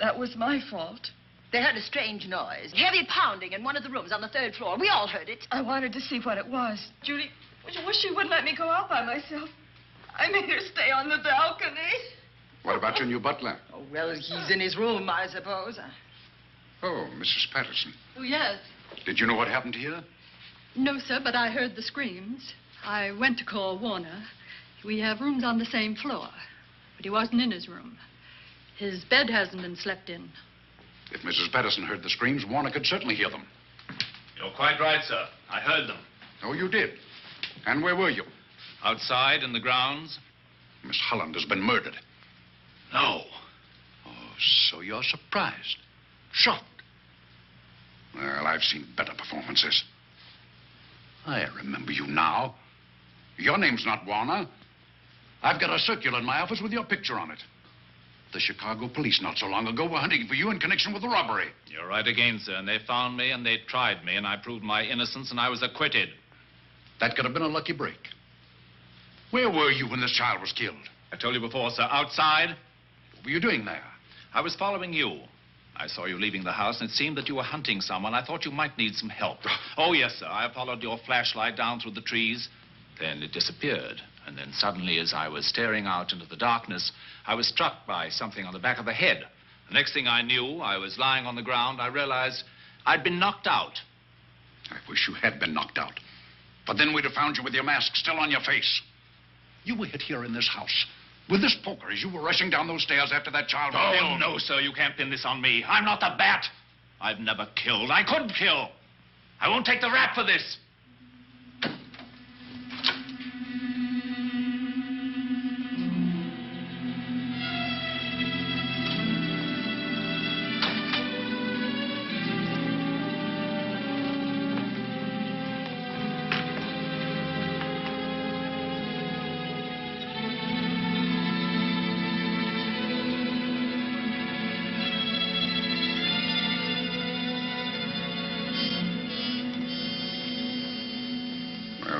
That was my fault. They heard a strange noise. Heavy pounding in one of the rooms on the third floor. We all heard it. I wanted to see what it was. Judy, I wish she wouldn't let me go out by myself. I made her stay on the balcony. What about your new butler? Oh, well, he's in his room, I suppose. Oh, Mrs. Patterson. Oh, yes. Did you know what happened here? No, sir, but I heard the screams. I went to call Warner. We have rooms on the same floor, but he wasn't in his room. His bed hasn't been slept in. If Mrs. Patterson heard the screams, Warner could certainly hear them. You're quite right, sir. I heard them. Oh, you did? And where were you? Outside in the grounds. Miss Holland has been murdered. No. Oh, so you're surprised. Shocked. Well, I've seen better performances. I remember you now. Your name's not Warner. I've got a circular in my office with your picture on it. The Chicago police not so long ago were hunting for you in connection with the robbery. You're right again, sir. And they found me and they tried me and I proved my innocence and I was acquitted. That could have been a lucky break. Where were you when this child was killed? I told you before, sir. Outside. What were you doing there? I was following you. I saw you leaving the house, and it seemed that you were hunting someone. I thought you might need some help. Oh, yes, sir. I followed your flashlight down through the trees. Then it disappeared. And then suddenly, as I was staring out into the darkness, I was struck by something on the back of the head. The next thing I knew, I was lying on the ground. I realized I'd been knocked out. I wish you had been knocked out. But then we'd have found you with your mask still on your face. You were hit here in this house with this poker as you were rushing down those stairs after that child was killed. Oh, no, sir. You can't pin this on me. I'm not the bat. I've never killed. I couldn't kill. I won't take the rap for this.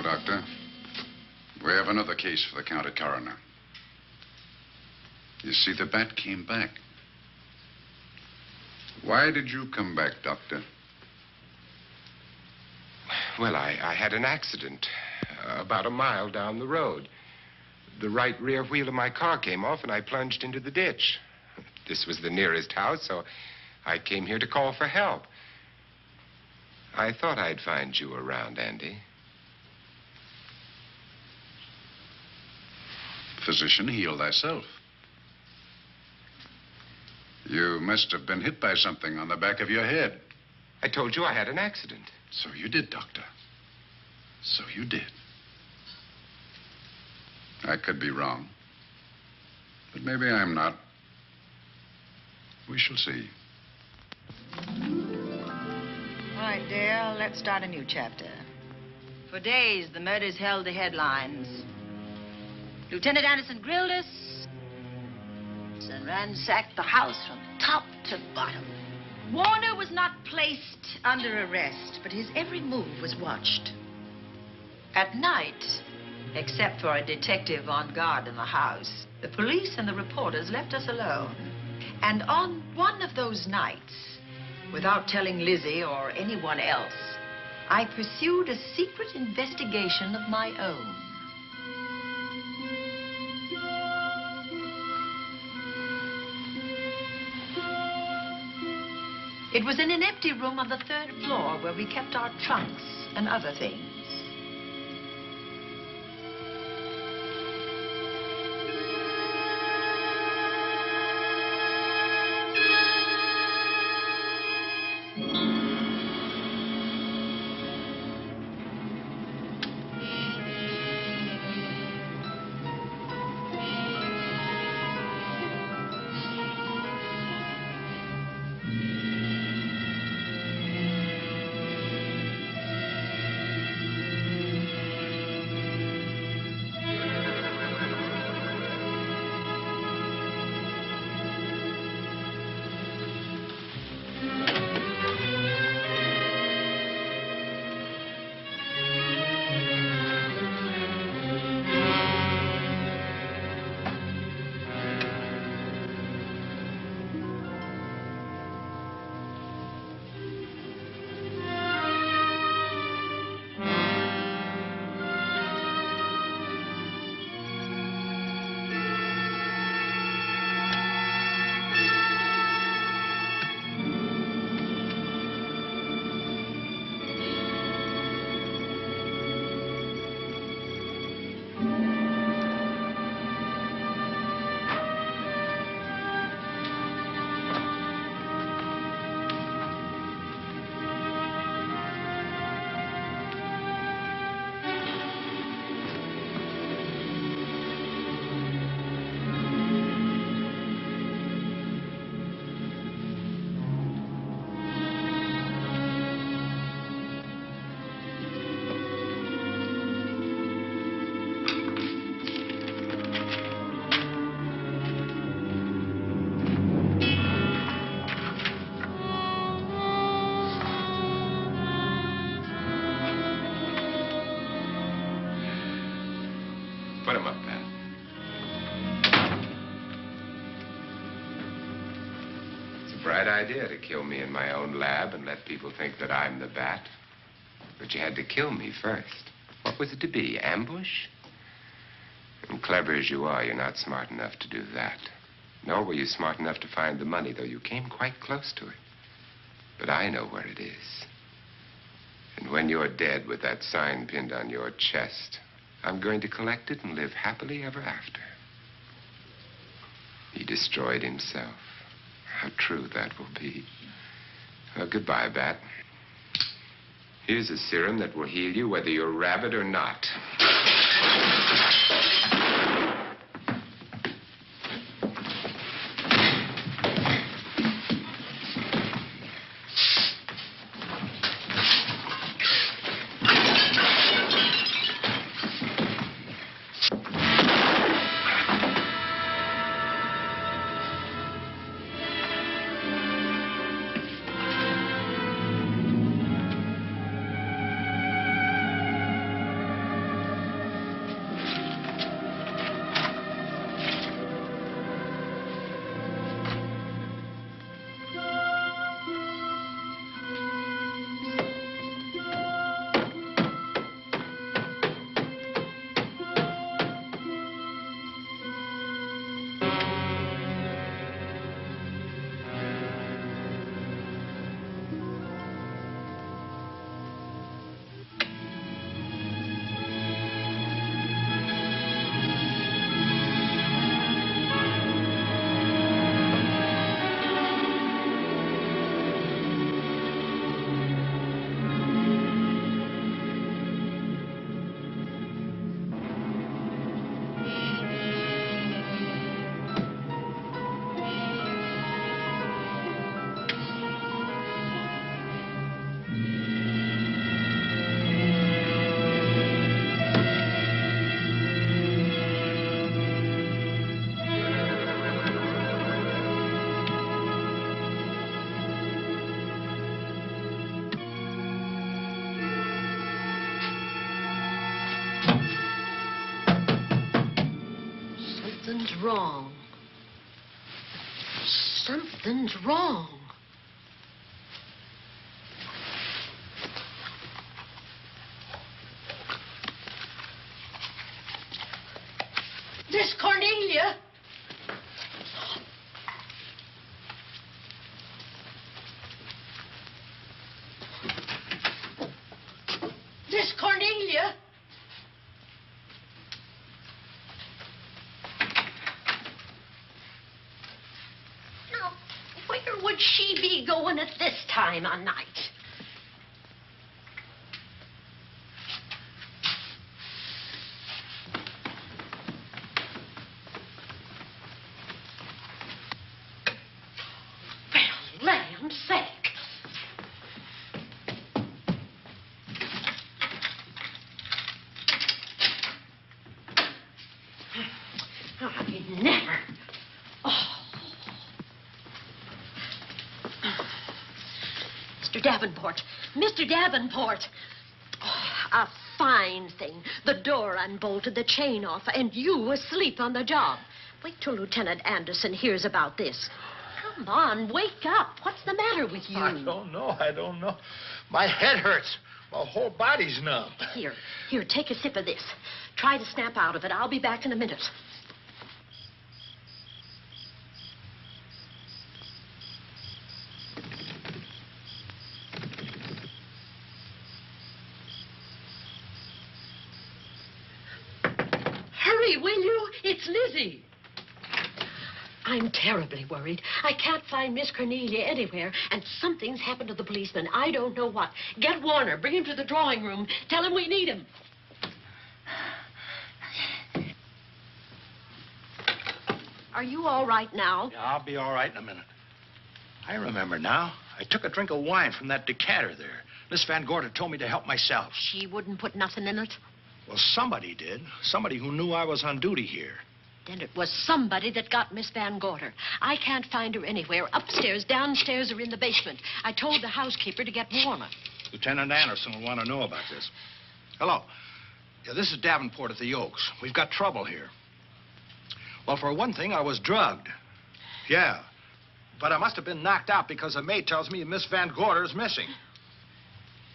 Doctor. We have another case for the county coroner. You see, the bat came back. Why did you come back, Doctor? Well, I had an accident about a mile down the road. The right rear wheel of my car came off, and I plunged into the ditch. This was the nearest house, so I came here to call for help. I thought I'd find you around, Andy. Physician, heal thyself. You must have been hit by something on the back of your head. I told you I had an accident. So you did, Doctor. So you did. I could be wrong. But maybe I'm not. We shall see. All right, Dale, let's start a new chapter. For days, the murders held the headlines. Lieutenant Anderson grilled us and ransacked the house from top to bottom. Warner was not placed under arrest, but his every move was watched. At night, except for a detective on guard in the house, the police and the reporters left us alone. And on one of those nights, without telling Lizzie or anyone else, I pursued a secret investigation of my own. It was in an empty room on the 3rd floor where we kept our trunks and other things. Put him up, Pat. It's a bright idea to kill me in my own lab and let people think that I'm the bat. But you had to kill me first. What was it to be, ambush? And clever as you are, you're not smart enough to do that. Nor were you smart enough to find the money, though you came quite close to it. But I know where it is. And when you're dead with that sign pinned on your chest, I'm going to collect it and live happily ever after. He destroyed himself. How true that will be. Well, goodbye, Bat. Here's a serum that will heal you whether you're rabid or not. Something's wrong. Something's wrong. Miss Cornelia! Miss Cornelia! Now, where would she be going at this time of night? Well, lamb's sake. I never. Oh. Mr. Davenport. Mr. Davenport. Oh, a fine thing. The door unbolted, the chain off, and you asleep on the job. Wait till Lieutenant Anderson hears about this. Come on, wake up. What's the matter with you? I don't know. My head hurts. My whole body's numb. Here, take a sip of this. Try to snap out of it. I'll be back in a minute. Hurry, will you? It's Lizzie. I'm terribly worried. I can't find Miss Cornelia anywhere, and something's happened to the policeman. I don't know what. Get Warner. Bring him to the drawing room. Tell him we need him. Are you all right now? Yeah, I'll be all right in a minute. I remember now. I took a drink of wine from that decanter there. Miss Van Gorder told me to help myself. She wouldn't put nothing in it? Well, somebody did. Somebody who knew I was on duty here. Then it was somebody that got Miss Van Gorder. I can't find her anywhere. Upstairs, downstairs, or in the basement. I told the housekeeper to get Warner. Lieutenant Anderson will want to know about this. Hello. Yeah, this is Davenport at the Oaks. We've got trouble here. Well, for one thing, I was drugged. Yeah. But I must have been knocked out because the maid tells me Miss Van Gorder is missing.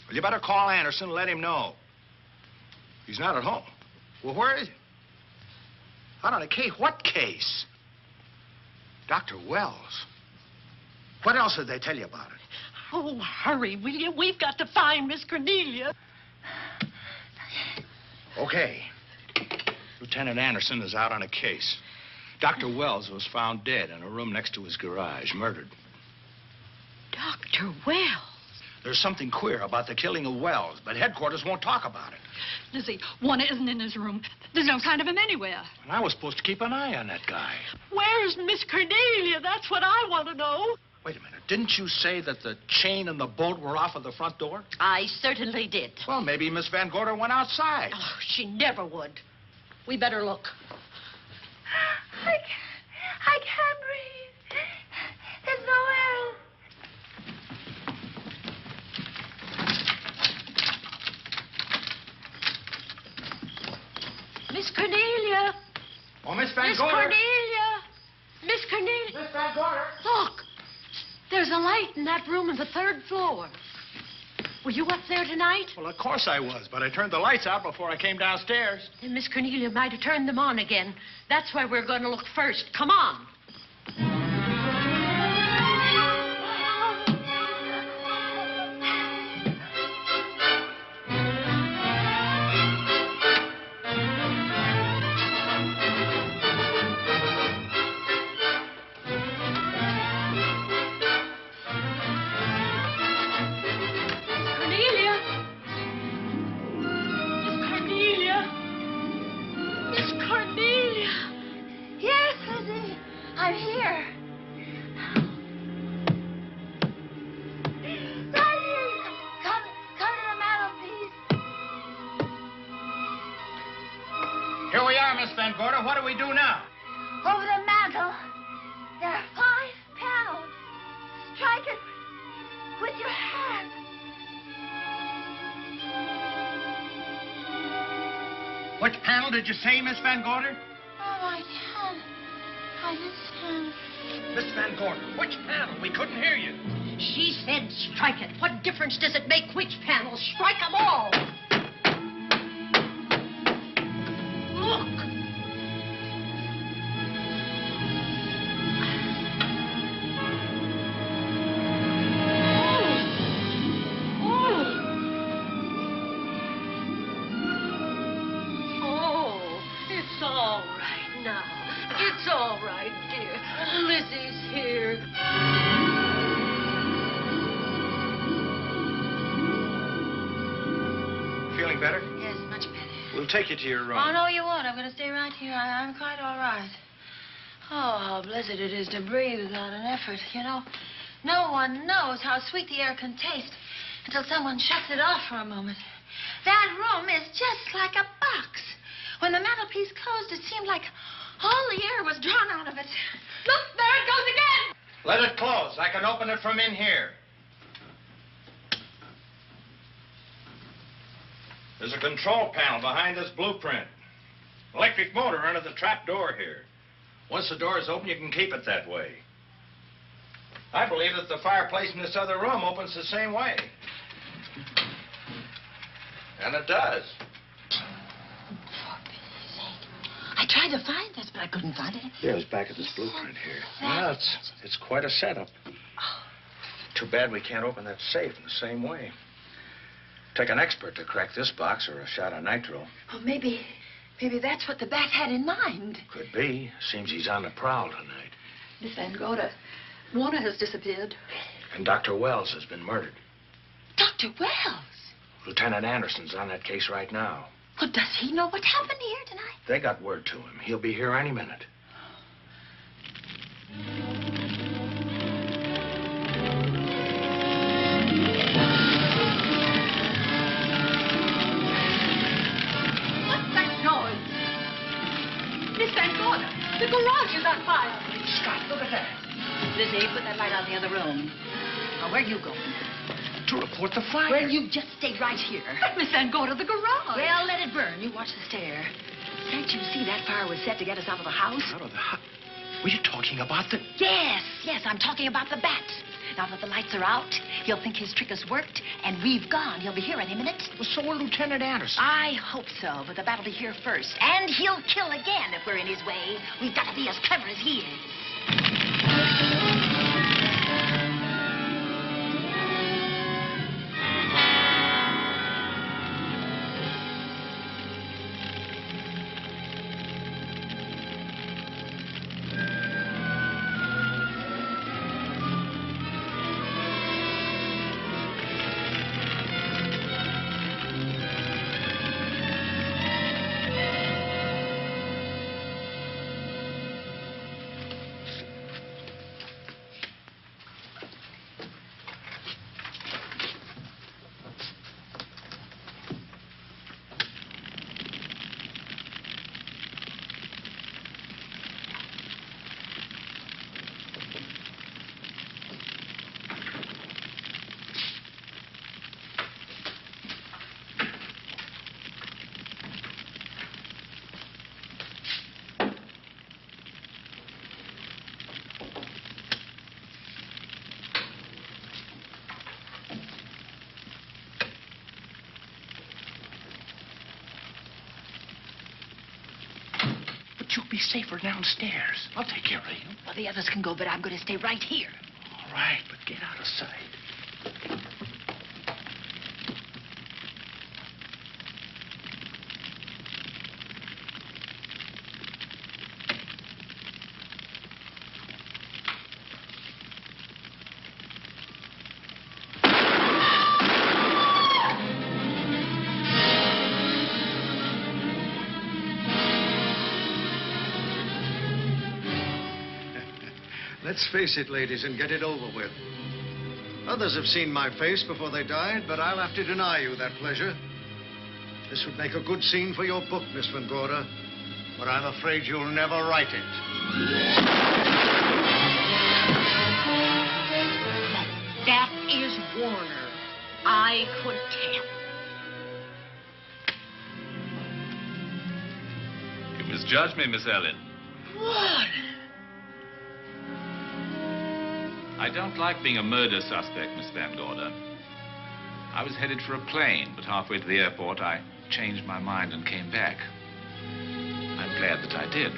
Well, you better call Anderson and let him know. He's not at home. Well, where is he? Out on a case? What case? Dr. Wells. What else did they tell you about it? Oh, hurry, will you? We've got to find Miss Cornelia. Okay. Lieutenant Anderson is out on a case. Dr. Wells was found dead in a room next to his garage, murdered. Dr. Wells? There's something queer about the killing of Wells, but headquarters won't talk about it. Lizzie, Warner isn't in his room. There's no sign of him anywhere. And I was supposed to keep an eye on that guy. Where's Miss Cornelia? That's what I want to know. Wait a minute. Didn't you say that the chain and the bolt were off of the front door? I certainly did. Well, maybe Miss Van Gorder went outside. Oh, she never would. We better look. I can't breathe. There's no air. Miss Cornelia. Oh, Miss Van Miss Gorder. Cornelia. Miss Cornelia. Miss Van Gorder. Look. There's a light in that room on the 3rd floor. Were you up there tonight? Well, of course I was, but I turned the lights out before I came downstairs. Then Miss Cornelia might have turned them on again. That's why we're going to look first. Come on. I'm here. Come to the mantelpiece. Here we are, Miss Van Gorder. What do we do now? Over the mantel, there are 5 panels. Strike it with your hand. Which panel did you say, Miss Van Gorder? Oh, I can't understand. Miss Van Gorder, which panel? We couldn't hear you. She said strike it. What difference does it make which panel? Strike them all. Look. Oh, it's all right now. It's all right, dear. Lizzie's here. Feeling better? Yes, much better. We'll take you to your room. Oh, no, you won't. I'm going to stay right here. I'm quite all right. Oh, how blessed it is to breathe without an effort. You know, no one knows how sweet the air can taste until someone shuts it off for a moment. That room is just like a box. When the mantelpiece closed, it seemed like all the air was drawn out of it. Look, there it goes again. Let it close. I can open it from in here. There's a control panel behind this blueprint. Electric motor under the trap door here. Once the door is open, you can keep it that way. I believe that the fireplace in this other room opens the same way. And it does. I tried to find this, but I couldn't find it. Yeah, it's back at this blueprint here. Well, it's quite a setup. Too bad we can't open that safe in the same way. Take an expert to crack this box or a shot of nitro. Well, maybe that's what the bat had in mind. Could be. Seems he's on the prowl tonight. Miss Van Gorder, Warner has disappeared. And Dr. Wells has been murdered. Dr. Wells? Lieutenant Anderson's on that case right now. Well, does he know what happened here tonight? They got word to him. He'll be here any minute. What's that noise? Miss Van Gorder, the garage is on fire. Scott, look at that. Lizzie, put that light out in the other room. Now, where are you going? to report the fire. Well, you just stay right here. Miss Van Gorder, the garage. Well, let it burn. You watch the stair. Can't you see that fire was set to get us out of the house? Out of the house? Were you talking about the... Yes, I'm talking about the bat. Now that the lights are out, he'll think his trick has worked, and we've gone. He'll be here any minute. Well, so will Lieutenant Anderson. I hope so, but the bat will be here first. And he'll kill again if we're in his way. We've got to be as clever as he is. You'll be safer downstairs. I'll take care of you. Well, the others can go, but I'm going to stay right here. All right, but get out of sight. Let's face it, ladies, and get it over with. Others have seen my face before they died, but I'll have to deny you that pleasure. This would make a good scene for your book, Miss Van Gorder, but I'm afraid you'll never write it. That is Warner. I could tell. You misjudged me, Miss Ellen. Warner! I don't like being a murder suspect, Miss Van Gorder. I was headed for a plane, but halfway to the airport, I changed my mind and came back. I'm glad that I did.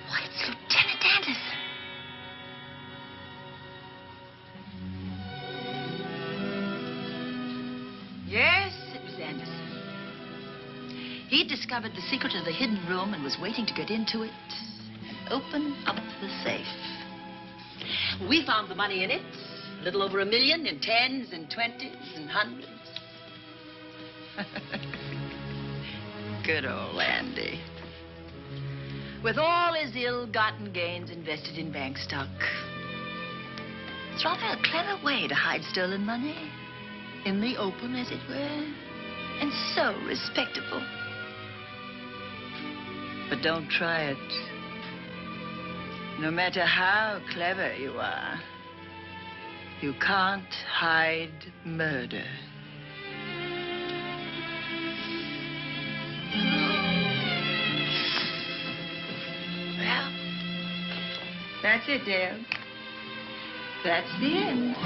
Why, it's Lieutenant Anderson. Yes, it was Anderson. He discovered the secret of the hidden room and was waiting to get into it and open up the safe. We found the money in it, a little over $1 million in tens and twenties and hundreds. Good old Andy. With all his ill-gotten gains invested in bank stock. It's rather a clever way to hide stolen money. In the open, as it were, and so respectable. But don't try it. No matter how clever you are, you can't hide murder. Well, that's it, Dale. That's the end.